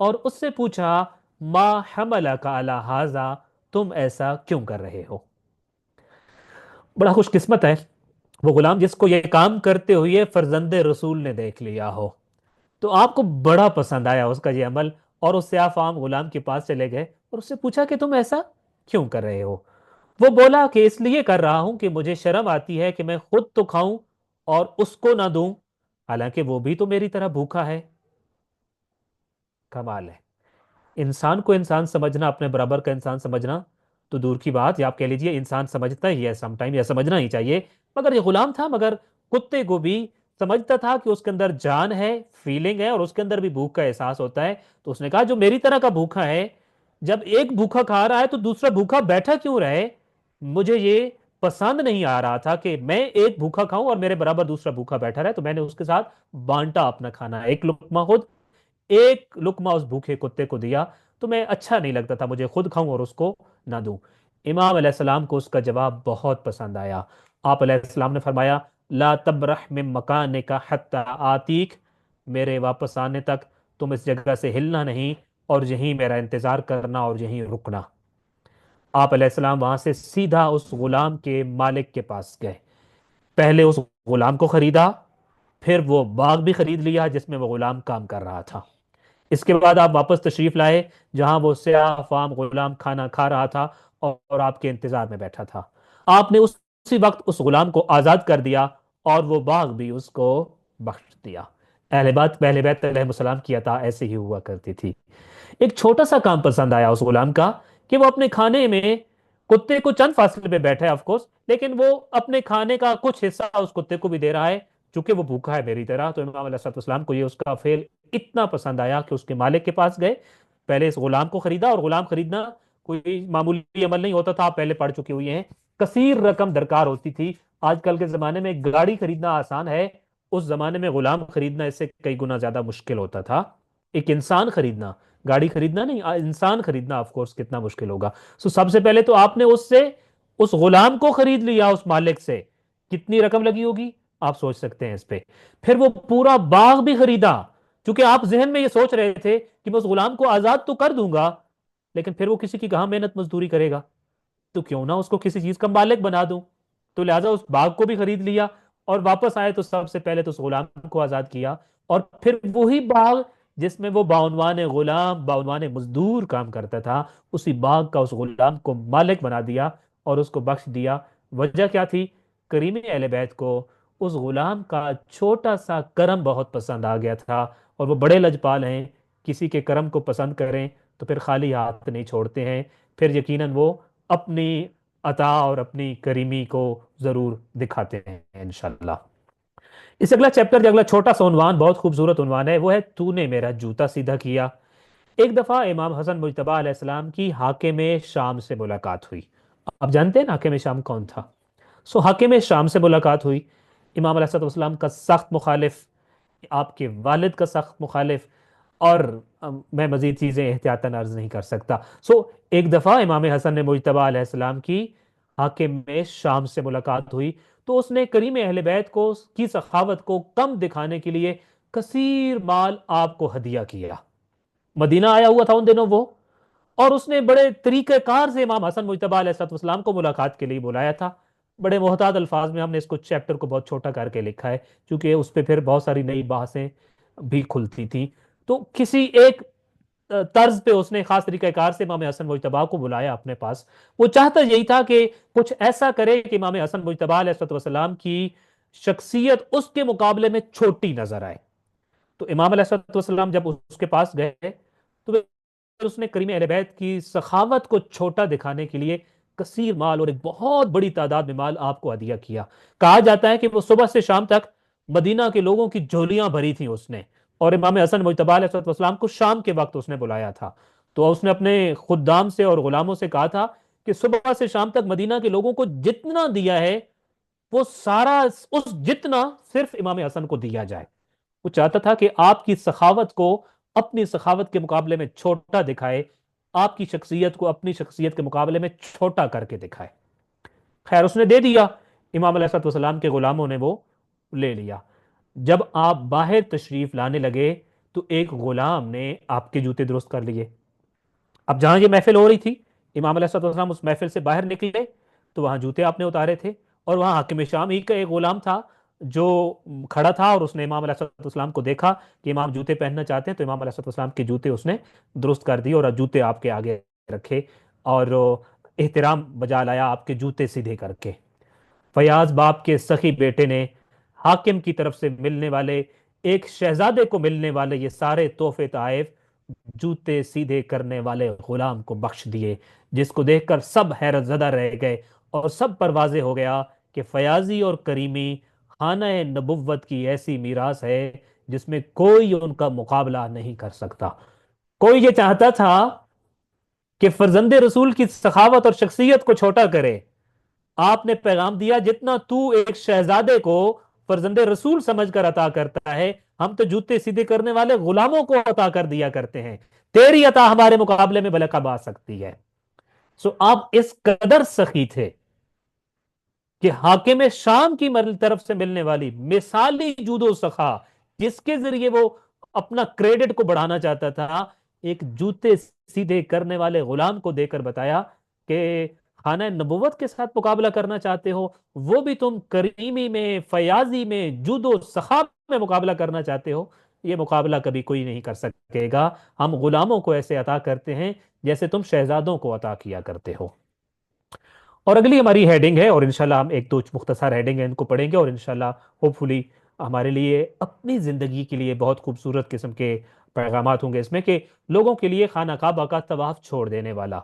اور اس سے پوچھا، ما حملک علی ھذا، تم ایسا کیوں کر رہے ہو؟ بڑا خوش قسمت ہے وہ غلام جس کو یہ کام کرتے ہوئے فرزند رسول نے دیکھ لیا ہو۔ تو آپ کو بڑا پسند آیا اس کا یہ عمل، اور اس سیاہ فام غلام کے پاس چلے گئے اور اس سے پوچھا کہ تم ایسا کیوں کر رہے ہو؟ وہ بولا کہ اس لیے کر رہا ہوں کہ مجھے شرم آتی ہے کہ میں خود تو کھاؤں اور اس کو نہ دوں، حالانکہ وہ بھی تو میری طرح بھوکا ہے۔ کمال ہے، انسان کو انسان سمجھنا، اپنے برابر کا انسان سمجھنا تو دور کی بات، یا آپ کہہ لیجئے انسان سمجھتا ہی ہے سم ٹائم، یا سمجھنا ہی چاہیے، مگر یہ غلام تھا، مگر کتے کو بھی سمجھتا تھا کہ اس کے اندر جان ہے، فیلنگ ہے، اور اس کے اندر بھی بھوک کا احساس ہوتا ہے۔ تو اس نے کہا جو میری طرح کا بھوکا ہے، جب ایک بھوکا کھا رہا ہے تو دوسرا بھوکا بیٹھا کیوں رہے؟ مجھے یہ پسند نہیں آ رہا تھا کہ میں ایک بھوکا کھاؤں اور میرے برابر دوسرا بھوکا بیٹھا رہے، تو میں نے اس کے ساتھ بانٹا اپنا کھانا، ایک لقمہ خود، ایک لقمہ اس بھوکے کتے کو دیا۔ تو میں اچھا نہیں لگتا تھا مجھے خود کھاؤں اور اس کو نہ دوں۔ امام علیہ السلام کو اس کا جواب بہت پسند آیا۔ آپ علیہ السلام نے فرمایا، لا تبرح من مکانک حتی آتیک، میرے واپس آنے تک تم اس جگہ سے ہلنا نہیں، اور یہیں میرا انتظار کرنا اور یہیں رکنا۔ آپ علیہ السلام وہاں سے سیدھا اس غلام کے مالک کے پاس گئے، پہلے اس غلام کو خریدا، پھر وہ باغ بھی خرید لیا جس میں وہ غلام کام کر رہا تھا۔ اس کے بعد آپ واپس تشریف لائے جہاں وہ سیاہ فام غلام کھانا کھا رہا تھا اور آپ کے انتظار میں بیٹھا تھا۔ آپ نے اسی وقت اس غلام کو آزاد کر دیا اور وہ باغ بھی اس کو بخش دیا۔ پہلے بیت علیہ السلام کی عطا ایسے ہی ہوا کرتی تھی۔ ایک چھوٹا سا کام پسند آیا اس غلام کا کہ وہ اپنے کھانے میں کتے کو چند فاصلے پہ بیٹھا ہے آف کورس، لیکن وہ اپنے کھانے کا کچھ حصہ اس کتے کو بھی دے رہا ہے، چونکہ وہ بھوکا ہے میری طرح، تو امام علیہ السلام کو یہ اس کا فعل اتنا پسند آیا کہ اس کے مالک کے پاس گئے، پہلے اس غلام کو خریدا، اور غلام خریدنا کوئی معمولی عمل نہیں ہوتا تھا، آپ پہلے پڑھ چکے ہوئے ہیں، کثیر رقم درکار ہوتی تھی۔ آج کل کے زمانے میں گاڑی خریدنا آسان ہے، اس زمانے میں غلام خریدنا اس سے کئی گنا زیادہ مشکل ہوتا تھا۔ ایک انسان خریدنا، گاڑی خریدنا نہیں، انسان خریدنا آف کورس کتنا مشکل ہوگا۔ سو سب سے پہلے تو آپ نے اس سے، اس غلام کو خرید لیا اس مالک سے، کتنی رقم لگی ہوگی آپ سوچ سکتے ہیں اس پہ۔ پھر وہ پورا باغ بھی خریدا، چونکہ آپ ذہن میں یہ سوچ رہے تھے کہ میں اس غلام کو آزاد تو کر دوں گا، لیکن پھر وہ کسی کی کہاں محنت مزدوری کرے گا، تو کیوں نہ اس کو کسی چیز کا مالک بنا دوں۔ تو لہٰذا اس باغ کو بھی خرید لیا، اور واپس آئے تو سب سے پہلے تو اس غلام کو آزاد کیا، اور پھر وہی باغ جس میں وہ بعنوان غلام، بعنوان مزدور کام کرتا تھا، اسی باغ کا اس غلام کو مالک بنا دیا اور اس کو بخش دیا۔ وجہ کیا تھی؟ کریم اہل بیت کو اس غلام کا چھوٹا سا کرم بہت پسند آ گیا تھا، اور وہ بڑے لجپال ہیں، کسی کے کرم کو پسند کریں تو پھر خالی ہاتھ نہیں چھوڑتے ہیں، پھر یقیناً وہ اپنی عطا اور اپنی کریمی کو ضرور دکھاتے ہیں انشاءاللہ۔ اس اگلا چیپٹر جو اگلا چھوٹا سا عنوان، بہت خوبصورت عنوان ہے، وہ ہے تو نے میرا جوتا سیدھا کیا۔ ایک دفعہ امام حسن مجتبی علیہ السلام کی حاکم شام سے ملاقات ہوئی۔ اب جانتے ہیں نا حاکم شام کون تھا؟ سو حاکم شام سے ملاقات ہوئی، امام علیہ السلام کا سخت مخالف، آپ کے والد کا سخت مخالف، اور میں مزید چیزیں احتیاطاً عرض نہیں کر سکتا۔ سو ایک دفعہ امام حسن مجتبی علیہ السلام کی حاکم شام سے ملاقات ہوئی، تو اس نے کریم اہل بیت کو کی سخاوت کو کم دکھانے کے لیے کثیر مال آپ کو ہدیہ کیا۔ مدینہ آیا ہوا تھا ان دنوں وہ، اور اس نے بڑے طریقہ کار سے امام حسن مجتبی علیہ السلام کو ملاقات کے لیے بلایا تھا۔ بڑے محتاط الفاظ میں ہم نے اس کو چیپٹر کو بہت چھوٹا کر کے لکھا ہے، کیونکہ اس پہ پھر بہت ساری نئی بحثیں بھی کھلتی تھیں۔ تو کسی ایک طرز پہ اس نے خاص طریقہ کار سے امام حسن مجتبی کو بلایا اپنے پاس۔ وہ چاہتا یہی تھا کہ کچھ ایسا کرے کہ امام حسن مجتبی علیہ السلام کی شخصیت اس کے مقابلے میں چھوٹی نظر آئے۔ تو امام علیہ السلام جب اس کے پاس گئے تو اس نے کریم اہل بیت کی سخاوت کو چھوٹا دکھانے کے لیے کثیر مال اور ایک بہت بڑی تعداد میں مال آپ کو ہدیہ کیا۔ کہا جاتا ہے کہ وہ صبح سے شام تک مدینہ کے لوگوں کی جھولیاں بھری تھیں اس نے، اور امام حسن مجتبی علیہ السلام کو شام کے وقت اس نے بلایا تھا، تو اس نے اپنے خدام سے اور غلاموں سے کہا تھا کہ صبح سے شام تک مدینہ کے لوگوں کو جتنا دیا ہے وہ سارا اس جتنا صرف امام حسن کو دیا جائے۔ وہ چاہتا تھا کہ آپ کی سخاوت کو اپنی سخاوت کے مقابلے میں چھوٹا دکھائے، آپ کی شخصیت کو اپنی شخصیت کے مقابلے میں چھوٹا کر کے دکھائے۔ خیر اس نے دے دیا، امام علیہ السلام کے غلاموں نے وہ لے لیا۔ جب آپ باہر تشریف لانے لگے تو ایک غلام نے آپ کے جوتے درست کر لیے۔ اب جہاں یہ محفل ہو رہی تھی، امام علیہ السلام اس محفل سے باہر نکلے تو وہاں جوتے آپ نے اتارے تھے، اور وہاں حاکم شام ہی کا ایک غلام تھا جو کھڑا تھا، اور اس نے امام علیہ السلام کو دیکھا کہ امام جوتے پہننا چاہتے ہیں، تو امام علیہ السلام کے جوتے اس نے درست کر دیے اور جوتے آپ کے آگے رکھے، اور احترام بجا لایا آپ کے جوتے سیدھے کر کے۔ فیاض باپ کے سخی بیٹے نے حاکم کی طرف سے ملنے والے ایک شہزادے کو ملنے والے یہ سارے تحفے تحائف جوتے سیدھے کرنے والے غلام کو بخش دیے، جس کو دیکھ کر سب حیرت زدہ رہ گئے، اور سب پر واضح ہو گیا کہ فیاضی اور کریمی خانہ نبوت کی ایسی میراث ہے جس میں کوئی ان کا مقابلہ نہیں کر سکتا۔ کوئی یہ چاہتا تھا کہ فرزند رسول کی سخاوت اور شخصیت کو چھوٹا کرے، آپ نے پیغام دیا جتنا تو ایک شہزادے کو فرزند رسول سمجھ کر عطا کرتا ہے، ہم تو جوتے سیدھے کرنے والے غلاموں کو عطا کر دیا کرتے ہیں، تیری عطا ہمارے مقابلے میں بھلا کب آ سکتی ہے؟ سو آپ اس قدر سخی تھے کہ حاکم شام کی طرف سے ملنے والی مثالی جود و سخا، جس کے ذریعے وہ اپنا کریڈٹ کو بڑھانا چاہتا تھا، ایک جوتے سیدھے کرنے والے غلام کو دے کر بتایا کہ خانہ نبوت کے ساتھ مقابلہ کرنا چاہتے ہو، وہ بھی تم کریمی میں، فیاضی میں، جود و سخا میں مقابلہ کرنا چاہتے ہو، یہ مقابلہ کبھی کوئی نہیں کر سکے گا، ہم غلاموں کو ایسے عطا کرتے ہیں جیسے تم شہزادوں کو عطا کیا کرتے ہو۔ اور اگلی ہماری ہیڈنگ ہے، اور انشاءاللہ ہم ایک دو مختصر ہیڈنگ ہیں ان کو پڑھیں گے، اور انشاءاللہ ہوپ فلی ہمارے لیے اپنی زندگی کے لیے بہت خوبصورت قسم کے پیغامات ہوں گے اس میں، کہ لوگوں کے لیے خانہ کعبہ کا طواف چھوڑ دینے والا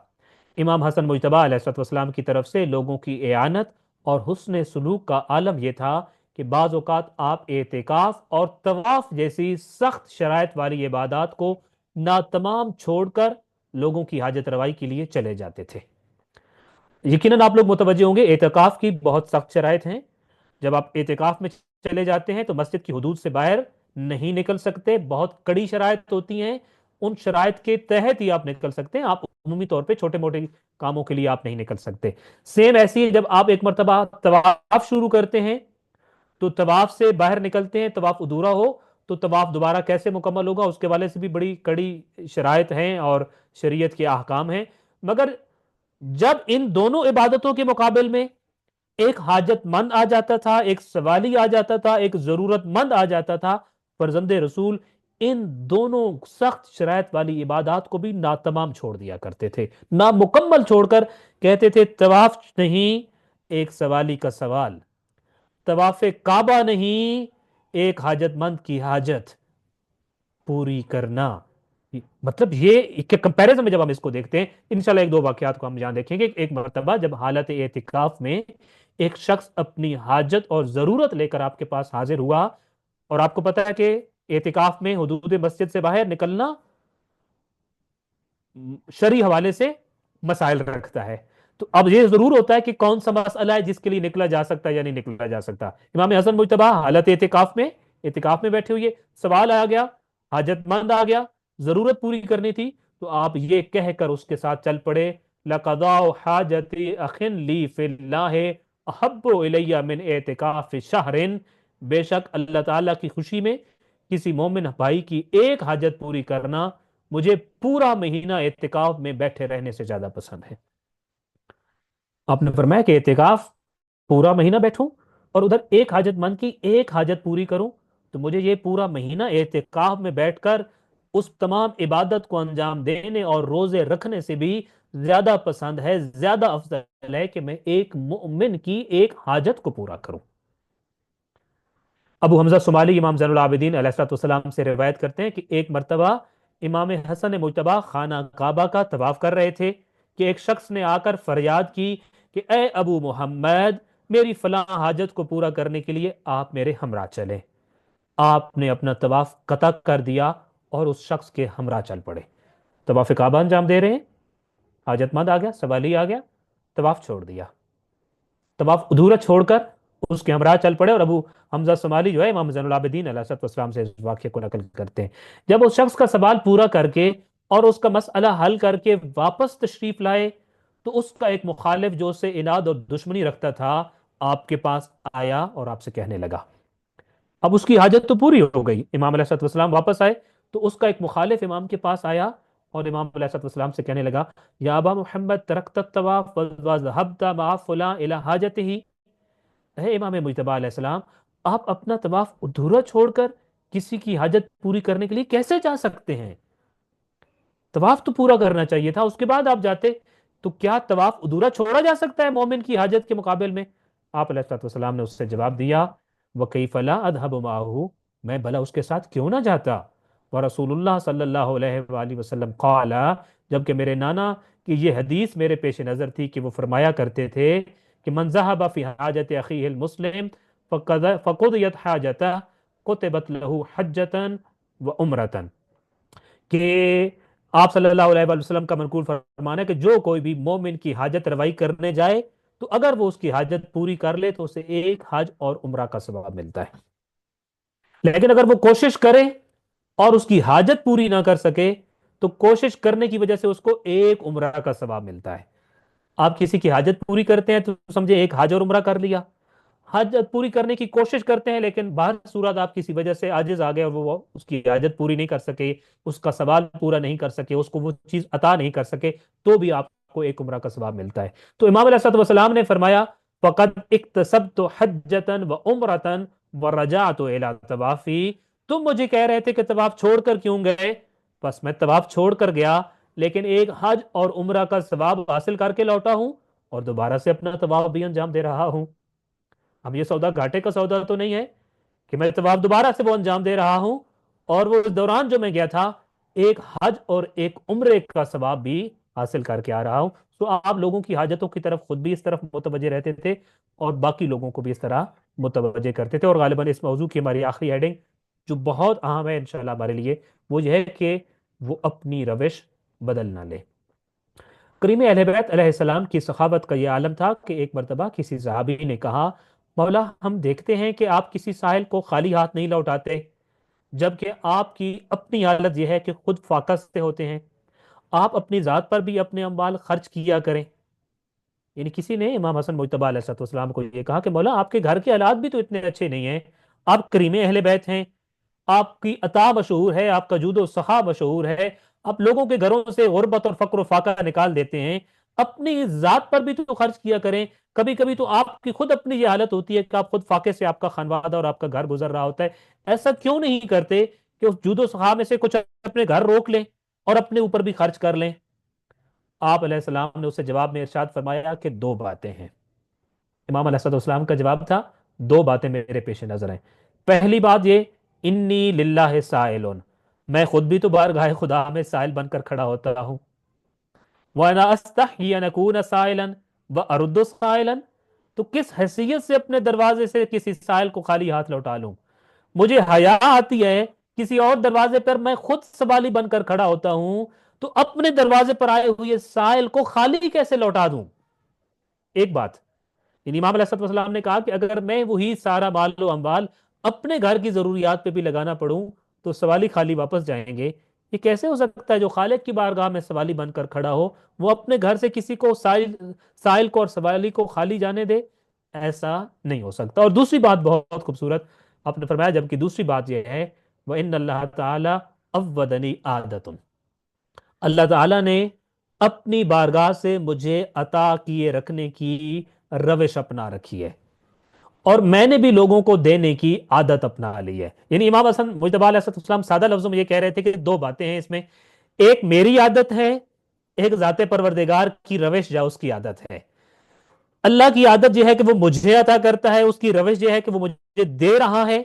امام حسن مجتبی علیہ السلام کی طرف سے لوگوں کی اعانت اور حسن سلوک کا عالم یہ تھا کہ بعض اوقات آپ اعتکاف اور طواف جیسی سخت شرائط والی عبادات کو ناتمام چھوڑ کر لوگوں کی حاجت روائی کے لیے چلے جاتے تھے۔ یقیناً آپ لوگ متوجہ ہوں گے اعتکاف کی بہت سخت شرائط ہیں۔ جب آپ اعتکاف میں چلے جاتے ہیں تو مسجد کی حدود سے باہر نہیں نکل سکتے، بہت کڑی شرائط ہوتی ہیں، ان شرائط کے تحت ہی آپ نکل سکتے ہیں، آپ عمومی طور پہ چھوٹے موٹے کاموں کے لیے آپ نہیں نکل سکتے۔ سیم ایسی ہے، جب آپ ایک مرتبہ طواف شروع کرتے ہیں تو طواف سے باہر نکلتے ہیں، طواف ادھورا ہو تو طواف دوبارہ کیسے مکمل ہوگا، اس کے والے سے بھی بڑی کڑی شرائط ہیں اور شریعت کے احکام ہیں۔ مگر جب ان دونوں عبادتوں کے مقابل میں ایک حاجت مند آ جاتا تھا، ایک سوالی آ جاتا تھا، ایک ضرورت مند آ جاتا تھا، فرزند رسول ان دونوں سخت شرائط والی عبادات کو بھی ناتمام چھوڑ دیا کرتے تھے، نامکمل چھوڑ کر کہتے تھے طواف نہیں، ایک سوالی کا سوال، طواف کعبہ نہیں، ایک حاجت مند کی حاجت پوری کرنا۔ مطلب یہ کمپیریزن میں جب ہم اس کو دیکھتے ہیں، انشاءاللہ ایک دو واقعات کو ہم جہاں دیکھیں گے۔ ایک مرتبہ جب حالت اعتکاف میں ایک شخص اپنی حاجت اور ضرورت لے کر آپ کے پاس حاضر ہوا، اور آپ کو پتا ہے کہ اعتکاف میں حدود مسجد سے باہر نکلنا شرعی حوالے سے مسائل رکھتا ہے، تو اب یہ ضرور ہوتا ہے کہ کون سا مسئلہ ہے جس کے لیے نکلا جا سکتا ہے یا نہیں نکلا جا سکتا۔ امام حسن مجتبی حالت اعتکاف میں بیٹھے ہوئے، سوال آ گیا، حاجت مند آ گیا، ضرورت پوری کرنی تھی، تو آپ یہ کہہ کر اس کے ساتھ چل پڑے، لَقَضَاءُ حَاجَتِ أَخٍ لِّي فِي اللَّهِ أَحَبُّ إِلَيَّ مِنْ اعتکاف شہر۔ بے شک اللہ تعالیٰ کی خوشی میں کسی مومن بھائی کی ایک حاجت پوری کرنا مجھے پورا مہینہ اعتکاف میں بیٹھے رہنے سے زیادہ پسند ہے۔ آپ نے فرمایا کہ اعتکاف پورا مہینہ بیٹھوں اور ادھر ایک حاجت مند کی ایک حاجت پوری کروں، تو مجھے یہ پورا مہینہ اعتکاف میں بیٹھ کر اس تمام عبادت کو انجام دینے اور روزے رکھنے سے بھی زیادہ پسند ہے، زیادہ افضل ہے کہ میں ایک مومن کی ایک حاجت کو پورا کروں۔ ابو حمزہ صومالی امام زین العابدین علیہ الصلوۃ والسلام سے روایت کرتے ہیں کہ ایک مرتبہ امام حسن مجتبی خانہ کعبہ کا طواف کر رہے تھے کہ ایک شخص نے آ کر فریاد کی کہ اے ابو محمد، میری فلاں حاجت کو پورا کرنے کے لیے آپ میرے ہمراہ چلیں۔ آپ نے اپنا طواف قطع کر دیا اور اس شخص کے ہمراہ چل پڑے، طواف کعبہ انجام دے رہے ہیں، حاجت مند آ گیا، سوالی آ گیا، طواف چھوڑ دیا، طواف ادھورا چھوڑ کر اس کے ہمراہ چل پڑے۔ اور ابو حمزہ صومالی جو ہے امام زین العابدین علیہ السلام سے اس واقعے کو نقل کرتے ہیں، جب اس شخص کا سوال پورا کر کے اور اس کا مسئلہ حل کر کے واپس تشریف لائے تو اس کا ایک مخالف جو اس سے اناد اور دشمنی رکھتا تھا آپ کے پاس آیا اور آپ سے کہنے لگا، اب اس کی حاجت تو پوری ہو گئی، امام علیہ السلام واپس آئے تو اس کا ایک مخالف امام کے پاس آیا اور امام علیہ السلام سے کہنے لگا، یا ابا محمد ترکت الطواف وذهبت مع فلاں الى حاجته، اے امام مجتبی علیہ السلام، آپ اپنا طواف ادھورا چھوڑ کر کسی کی حاجت پوری کرنے کے لیے کیسے جا سکتے ہیں؟ طواف تو پورا کرنا چاہیے تھا، اس کے بعد آپ جاتے، تو کیا طواف ادھورا چھوڑا جا سکتا ہے مومن کی حاجت کے مقابل میں؟ آپ علیہ السلام نے اس سے جواب دیا، وَكَيْفَ لَا أَذْهَبُ مَعَهُ، میں بھلا اس کے ساتھ کیوں نہ جاتا؟ وَرَسُولُ اللَّهِ صلی اللہ علیہ وآلہ وسلم قال، جبکہ میرے نانا کی یہ حدیث میرے پیش نظر تھی کہ وہ فرمایا کرتے تھے کہ من ذهب في حاجة أخيه المسلم فقضيت حاجته كتبت له حجة وعمرة، کہ آپ صلی اللہ علیہ وآلہ وسلم کا منقول فرمانا ہے کہ جو کوئی بھی مومن کی حاجت روائی کرنے جائے تو اگر وہ اس کی حاجت پوری کر لے تو اسے ایک حج اور عمرہ کا ثواب ملتا ہے، لیکن اگر وہ کوشش کرے اور اس کی حاجت پوری نہ کر سکے تو کوشش کرنے کی وجہ سے اس کو ایک عمرہ کا ثواب ملتا ہے۔ آپ کسی کی حاجت پوری کرتے ہیں تو سمجھے ایک حج اور عمرہ کر لیا، حاجت پوری کرنے کی کوشش کرتے ہیں لیکن بہر صورت آپ کسی وجہ سے عاجز آ گئے اور وہ اس کی حاجت پوری نہیں کر سکے، اس کا سوال پورا نہیں کر سکے، اس کو وہ چیز عطا نہیں کر سکے، تو بھی آپ کو ایک عمرہ کا ثواب ملتا ہے۔ تو امام علیہ السلام نے فرمایا فقد اکتسبت حجۃ وعمرۃ ورجعت الی طوافی، تم مجھے کہہ رہے تھے کہ طواف چھوڑ کر کیوں گئے، بس میں طواف چھوڑ کر گیا لیکن ایک حج اور عمرہ کا ثواب حاصل کر کے لوٹا ہوں اور دوبارہ سے اپنا طواف بھی انجام دے رہا ہوں۔ اب یہ سودا گھاٹے کا سودا تو نہیں ہے کہ میں طواف دوبارہ سے وہ انجام دے رہا ہوں اور وہ اس دوران جو میں گیا تھا ایک حج اور ایک عمرے کا ثواب بھی حاصل کر کے آ رہا ہوں۔ تو آپ لوگوں کی حاجتوں کی طرف خود بھی اس طرف متوجہ رہتے تھے اور باقی لوگوں کو بھی اس طرح متوجہ کرتے تھے۔ اور غالباً اس موضوع کی ہماری آخری ہیڈنگ جو بہت اہم ہے انشاءاللہ ہمارے لیے، وہ یہ ہے کہ وہ اپنی روش بدل نہ لے۔ کریم اہل بیت علیہ السلام کی سخاوت کا یہ عالم تھا کہ ایک مرتبہ کسی صحابی نے کہا، مولا ہم دیکھتے ہیں کہ آپ کسی سائل کو خالی ہاتھ نہیں لوٹاتے، جبکہ آپ کی اپنی حالت یہ ہے کہ خود فاقہ سے ہوتے ہیں، آپ اپنی ذات پر بھی اپنے اموال خرچ کیا کریں۔ یعنی کسی نے امام حسن مجتبی علیہ السلام کو یہ کہا کہ مولا آپ کے گھر کے حالات بھی تو اتنے اچھے نہیں ہیں، آپ کریم اہل بیت ہیں، آپ کی عطا مشہور ہے، آپ کا جود و سخا مشہور ہے، آپ لوگوں کے گھروں سے غربت اور فقر و فاقہ نکال دیتے ہیں، اپنی ذات پر بھی تو خرچ کیا کریں۔ کبھی کبھی تو آپ کی خود اپنی یہ حالت ہوتی ہے کہ آپ خود فاقے سے آپ کا خانوادہ اور آپ کا گھر گزر رہا ہوتا ہے، ایسا کیوں نہیں کرتے کہ اس جود و سخا میں سے کچھ اپنے گھر روک لیں اور اپنے اوپر بھی خرچ کر لیں؟ آپ علیہ السلام نے اسے جواب میں ارشاد فرمایا کہ دو باتیں ہیں۔ امام علیہ السلام کا جواب تھا، دو باتیں میرے پیش نظر ہیں۔ پہلی بات یہ، انی للہ سائلون، میں خود بھی تو بارگاہ خدا میں سائل بن کر کھڑا ہوتا ہوں۔ وَأَنَا أَسْتَحْيِي أَنْ أَكُونَ سَائِلًا وَأَرُدُّ سَائِلًا، تو کس حیثیت سے اپنے دروازے سے کسی سائل کو خالی ہاتھ لوٹا لوں؟ مجھے حیا آتی ہے کسی اور دروازے پر میں خود سوالی بن کر کھڑا ہوتا ہوں، تو اپنے دروازے پر آئے ہوئے سائل کو خالی کیسے لوٹا دوں؟ ایک بات، یعنی امام علیہ السلام نے کہا کہ اگر میں وہی سارا مال و اموال اپنے گھر کی ضروریات پہ بھی لگانا پڑوں تو سوالی خالی واپس جائیں گے۔ یہ کیسے ہو سکتا ہے جو خالق کی بارگاہ میں سوالی بن کر کھڑا ہو وہ اپنے گھر سے کسی کو سائل کو اور سوالی کو خالی جانے دے؟ ایسا نہیں ہو سکتا۔ اور دوسری بات بہت خوبصورت آپ نے فرمایا، جبکہ دوسری بات یہ ہے، وَإِنَّ اللَّهَ تَعَالَى أَوَّدَنِي عَادَةٌ، اللہ تعالیٰ نے اپنی بارگاہ سے مجھے عطا کیے رکھنے کی روش اپنا رکھی ہے، اور میں نے بھی لوگوں کو دینے کی عادت اپنا لی ہے۔ یعنی امام حسن مجتبی علیہ السلام سادہ لفظوں میں یہ کہہ رہے تھے کہ دو باتیں ہیں اس میں، ایک میری عادت ہے، ایک ذات پروردگار کی روش جو اس کی عادت ہے۔ اللہ کی عادت یہ ہے کہ وہ مجھے عطا کرتا ہے، اس کی روش یہ ہے کہ وہ مجھے دے رہا ہے،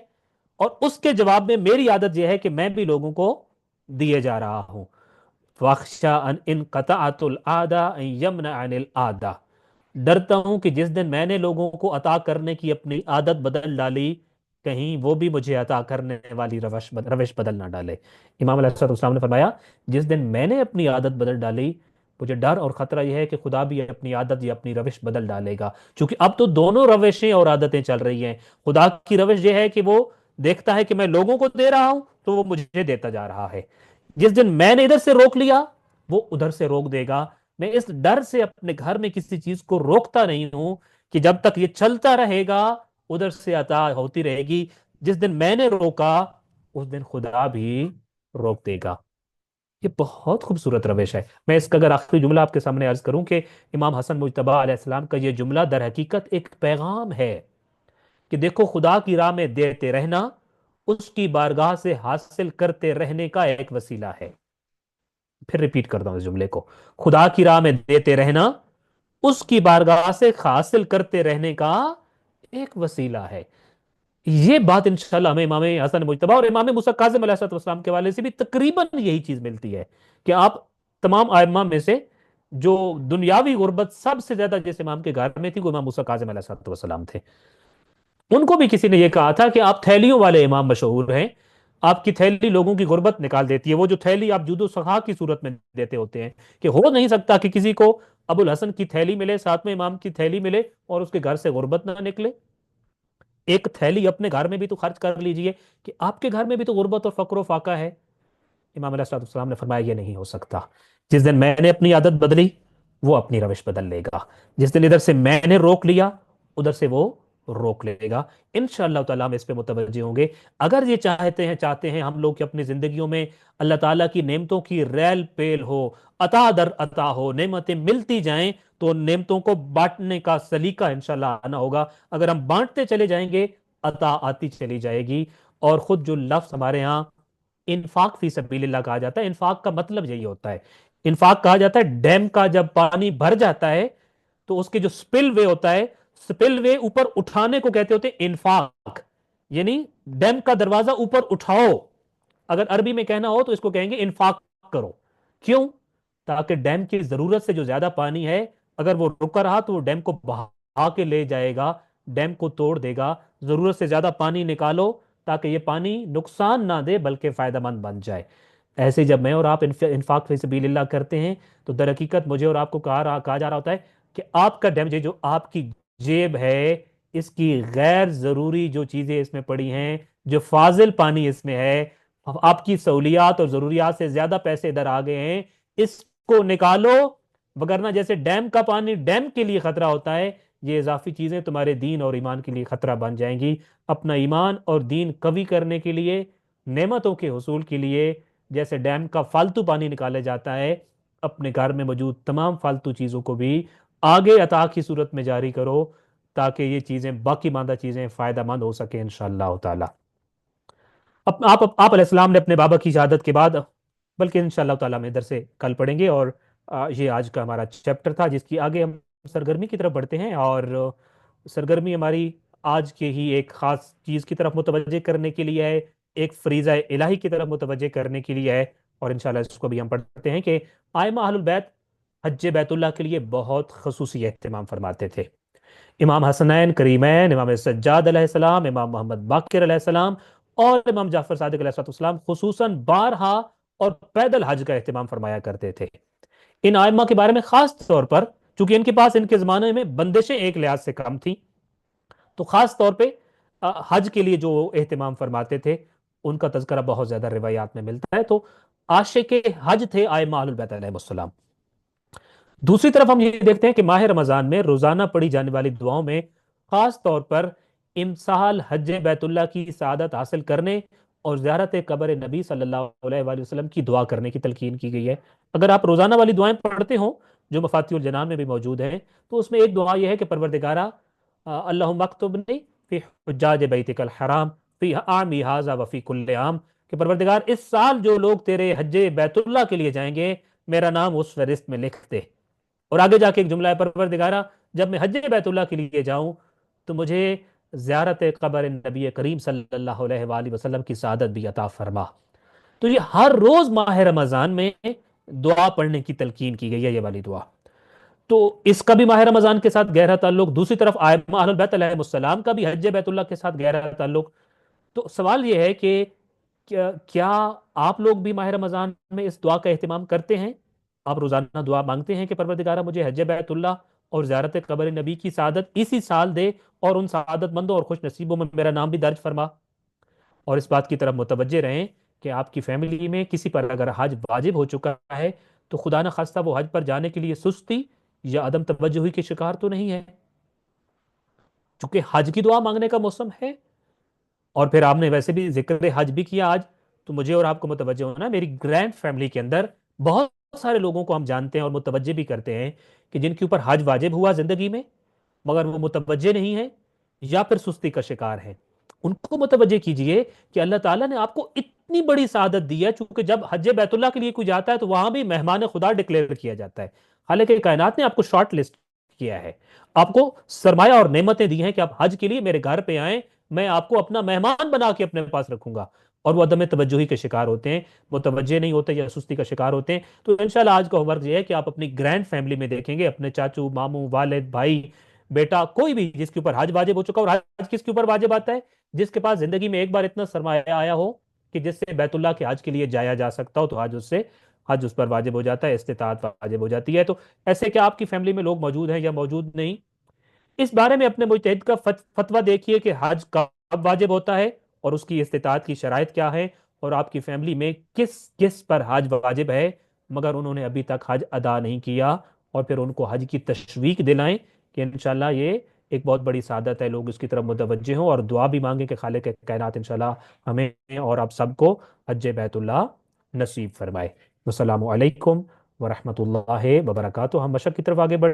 اور اس کے جواب میں میری عادت یہ ہے کہ میں بھی لوگوں کو دیے جا رہا ہوں۔ وَأَخْشَىٰ أَنْ إِنْ قَطَعْتُ الْعَادَةَ أَنْ يَمْنَعَ عَنِ الْعَادَةِ، ڈرتا ہوں کہ جس دن میں نے لوگوں کو عطا کرنے کی اپنی عادت بدل ڈالی، کہیں وہ بھی مجھے عطا کرنے والی روش بدل نہ ڈالے۔ امام علیہ السلام نے فرمایا جس دن میں نے اپنی عادت بدل ڈالی، مجھے ڈر اور خطرہ یہ ہے کہ خدا بھی اپنی عادت یا اپنی روش بدل ڈالے گا، چونکہ اب تو دونوں روشیں اور عادتیں چل رہی ہیں۔ خدا کی روش یہ ہے کہ وہ دیکھتا ہے کہ میں لوگوں کو دے رہا ہوں تو وہ مجھے دیتا جا رہا ہے، جس دن میں نے ادھر سے روک لیا وہ ادھر سے روک دے گا۔ میں اس ڈر سے اپنے گھر میں کسی چیز کو روکتا نہیں ہوں کہ جب تک یہ چلتا رہے گا ادھر سے عطا ہوتی رہے گی، جس دن میں نے روکا اس دن خدا بھی روک دے گا۔ یہ بہت خوبصورت روش ہے۔ میں اس کا اگر آخری جملہ آپ کے سامنے عرض کروں کہ امام حسن مجتبی علیہ السلام کا یہ جملہ در حقیقت ایک پیغام ہے کہ دیکھو خدا کی راہ میں دیتے رہنا اس کی بارگاہ سے حاصل کرتے رہنے کا ایک وسیلہ ہے۔ پھر ریپیٹ کرتا ہوں اس جملے کو، خدا کی راہ میں دیتے رہنا اس کی بارگاہ سے حاصل کرتے رہنے کا ایک وسیلہ ہے۔ یہ بات انشاءاللہ ہمیں امام حسن مجتبی اور امام موسیٰ کاظم علیہ السلام کے والے سے بھی تقریباً یہی چیز ملتی ہے کہ آپ تمام ائمہ میں سے جو دنیاوی غربت سب سے زیادہ جس امام کے گھر میں تھی وہ امام موسیٰ کاظم علیہ السلام تھے۔ ان کو بھی کسی نے یہ کہا تھا کہ آپ تھیلیوں والے امام مشہور ہیں، آپ کی تھیلی لوگوں کی غربت نکال دیتی ہے، وہ جو تھیلی آپ جود و سخا کی صورت میں دیتے ہوتے ہیں، کہ ہو نہیں سکتا کہ کسی کو ابو الحسن کی تھیلی ملے، ساتھ میں امام کی تھیلی ملے اور اس کے گھر سے غربت نہ نکلے۔ ایک تھیلی اپنے گھر میں بھی تو خرچ کر لیجئے کہ آپ کے گھر میں بھی تو غربت اور فقر و فاقہ ہے۔ امام علیہ السلام نے فرمایا یہ نہیں ہو سکتا، جس دن میں نے اپنی عادت بدلی وہ اپنی روش بدل لے گا، جس دن ادھر سے میں نے روک لیا ادھر سے وہ روک لے گا۔ انشاءاللہ تعالیٰ ہم اس پہ متوجہ ہوں گے۔ اگر یہ چاہتے ہیں ہم لوگ کہ اپنی زندگیوں میں اللہ تعالیٰ کی نعمتوں کی ریل پیل ہو، عطا در عطا ہو، نعمتیں ملتی جائیں، تو نعمتوں کو بانٹنے کا سلیقہ انشاءاللہ آنا ہوگا۔ اگر ہم بانٹتے چلے جائیں گے عطا آتی چلی جائے گی۔ اور خود جو لفظ ہمارے ہاں انفاق فی سبیل اللہ کہا جاتا ہے، انفاق کا مطلب یہی ہوتا ہے۔ انفاق کہا جاتا ہے ڈیم کا جب پانی بھر جاتا ہے تو اس کے جو سپل وے ہوتا ہے، سپل وے اوپر اٹھانے کو کہتے ہوتے ہیں انفاق، یعنی ڈیم کا دروازہ اوپر اٹھاؤ۔ اگر عربی میں کہنا ہو تو اس کو کہیں گے انفاق کرو۔ کیوں؟ تاکہ ڈیم کی ضرورت سے جو زیادہ پانی ہے اگر وہ رکا رہا تو وہ ڈیم کو بہا کے لے جائے گا، ڈیم کو توڑ دے گا. ضرورت سے زیادہ پانی نکالو تاکہ یہ پانی نقصان نہ دے بلکہ فائدہ مند بن جائے. ایسے جب میں اور آپ انفاق فی سبیل اللہ کرتے ہیں تو در حقیقت مجھے اور آپ کو کہا جا رہا ہوتا ہے کہ آپ کا ڈیم جو آپ کی جیب ہے، اس کی غیر ضروری جو چیزیں اس میں پڑی ہیں، جو فاضل پانی اس میں ہے، آپ کی سہولیات اور ضروریات سے زیادہ پیسے ادھر آ گئے ہیں، اس کو نکالو. وگرنہ جیسے ڈیم کا پانی ڈیم کے لیے خطرہ ہوتا ہے، یہ اضافی چیزیں تمہارے دین اور ایمان کے لیے خطرہ بن جائیں گی. اپنا ایمان اور دین قوی کرنے کے لیے، نعمتوں کے حصول کے لیے، جیسے ڈیم کا فالتو پانی نکالا جاتا ہے، اپنے گھر میں موجود تمام فالتو چیزوں کو بھی آگے عطا کی صورت میں جاری کرو تاکہ یہ چیزیں، باقی ماندہ چیزیں فائدہ مند ہو سکیں انشاءاللہ تعالی. آپ علیہ السلام نے اپنے بابا کی شہادت کے بعد، بلکہ انشاءاللہ تعالی ہم ادھر سے کل پڑھیں گے، اور یہ آج کا ہمارا چیپٹر تھا جس کی آگے ہم سرگرمی کی طرف بڑھتے ہیں. اور سرگرمی ہماری آج کے ہی ایک خاص چیز کی طرف متوجہ کرنے کے لیے ہے، ایک فریضہ الہی کی طرف متوجہ کرنے کے لیے ہے. اور انشاءاللہ اس کو بھی ہم پڑھتے ہیں کہ آئمہ اہل البیت حج بیت اللہ کے لیے بہت خصوصی اہتمام فرماتے تھے. امام حسنین کریمین، امام سجاد علیہ السلام، امام محمد باقر علیہ السلام اور امام جعفر صادق علیہ السلام خصوصاً بارہا اور پیدل حج کا اہتمام فرمایا کرتے تھے. ان آئمہ کے بارے میں خاص طور پر، چونکہ ان کے پاس ان کے زمانے میں بندشیں ایک لحاظ سے کم تھیں، تو خاص طور پہ حج کے لیے جو اہتمام فرماتے تھے ان کا تذکرہ بہت زیادہ روایات میں ملتا ہے. تو عاشق حج تھے آئمہ اہل البیت علیہ السلام. دوسری طرف ہم یہ دیکھتے ہیں کہ ماہ رمضان میں روزانہ پڑھی جانے والی دعاؤں میں خاص طور پر امسال حج بیت اللہ کی سعادت حاصل کرنے اور زیارت قبر نبی صلی اللہ علیہ وآلہ وسلم کی دعا کرنے کی تلقین کی گئی ہے. اگر آپ روزانہ والی دعائیں پڑھتے ہوں جو مفاتیح الجنان میں بھی موجود ہیں، تو اس میں ایک دعا یہ ہے کہ پروردگارہ اللہم اکتبنی فی حجاج بیتک الحرام فی عامی ھذا وفی کل عام، کہ پروردگار اس سال جو لوگ تیرے حج بیت اللہ کے لیے جائیں گے میرا نام اس فہرست میں لکھ دے. اور آگے جا کے ایک جملہ ہے، پروردگارہ جب میں حج بیت اللہ کے لیے جاؤں تو مجھے زیارت قبر نبی کریم صلی اللہ علیہ وآلہ وسلم کی سعادت بھی عطا فرما. تو یہ ہر روز ماہ رمضان میں دعا پڑھنے کی تلقین کی گئی ہے، یہ والی دعا. تو اس کا بھی ماہ رمضان کے ساتھ گہرا تعلق، دوسری طرف آئمہ اہل بیت علیہ السلام کا بھی حج بیت اللہ کے ساتھ گہرا تعلق. تو سوال یہ ہے کہ کیا آپ لوگ بھی ماہ رمضان میں اس دعا کا اہتمام کرتے ہیں؟ آپ روزانہ دعا مانگتے ہیں کہ پروردگارہ مجھے حج بیت اللہ اور زیارت قبر نبی کی سعادت اسی سال دے اور ان سعادت مندوں اور خوش نصیبوں میں میرا نام بھی درج فرما. اور اس بات کی طرف متوجہ رہیں کہ آپ کی فیملی میں کسی پر اگر حج واجب ہو چکا ہے تو خدا نہ خواستہ وہ حج پر جانے کے لیے سستی یا عدم توجہی کے شکار تو نہیں ہے، چونکہ حج کی دعا مانگنے کا موسم ہے. اور پھر آپ نے ویسے بھی ذکر حج بھی کیا آج، تو مجھے اور آپ کو متوجہ ہونا، میری گرینڈ فیملی کے اندر بہت سارے لوگوں کو ہم جانتے ہیں اور متوجہ بھی کرتے ہیں کہ جن کے اوپر حج واجب ہوا زندگی میں مگر وہ متوجہ نہیں ہیں یا پھر سستی کا شکار ہیں. ان کو متوجہ کیجئے کہ اللہ تعالیٰ نے آپ کو اتنی بڑی سعادت دی ہے، چونکہ جب حج بیت اللہ کے لیے کوئی جاتا ہے تو وہاں بھی مہمان خدا ڈکلیئر کیا جاتا ہے. حالانکہ کائنات نے آپ کو شارٹ لسٹ کیا ہے، آپ کو سرمایہ اور نعمتیں دی ہیں کہ آپ حج کے لیے میرے گھر پہ آئیں، میں آپ کو اپنا مہمان بنا کے اپنے پاس رکھوں گا. اور وہ عدم توجہی کے شکار ہوتے ہیں، متوجہ نہیں ہوتے یا سستی کا شکار ہوتے ہیں. تو انشاءاللہ آج کا ہوم ورک یہ ہے کہ آپ اپنی گرینڈ فیملی میں دیکھیں گے، اپنے چاچو، ماموں، والد، بھائی، بیٹا، کوئی بھی جس کے اوپر حج واجب ہو چکا. اور حج کس کے اوپر واجب آتا ہے؟ جس کے پاس زندگی میں ایک بار اتنا سرمایہ آیا ہو کہ جس سے بیت اللہ کے حج کے لیے جایا جا سکتا ہو، تو حج اس پر واجب ہو جاتا ہے، استطاعت واجب ہو جاتی ہے. تو ایسے کیا آپ کی فیملی میں لوگ موجود ہیں یا موجود نہیں؟ اس بارے میں اپنے مجتہد کا فتویٰ دیکھیے کہ حج کب واجب ہوتا ہے اور اس کی استطاعت کی شرائط کیا ہے، اور آپ کی فیملی میں کس کس پر حج واجب ہے مگر انہوں نے ابھی تک حج ادا نہیں کیا، اور پھر ان کو حج کی تشویق دلائیں کہ انشاءاللہ یہ ایک بہت بڑی سعادت ہے، لوگ اس کی طرف متوجہ ہوں اور دعا بھی مانگیں کہ خالق کائنات انشاءاللہ ہمیں اور آپ سب کو حج بیت اللہ نصیب فرمائے. السلام علیکم ورحمۃ اللہ وبرکاتہ. ہم مشق کی طرف آگے بڑھ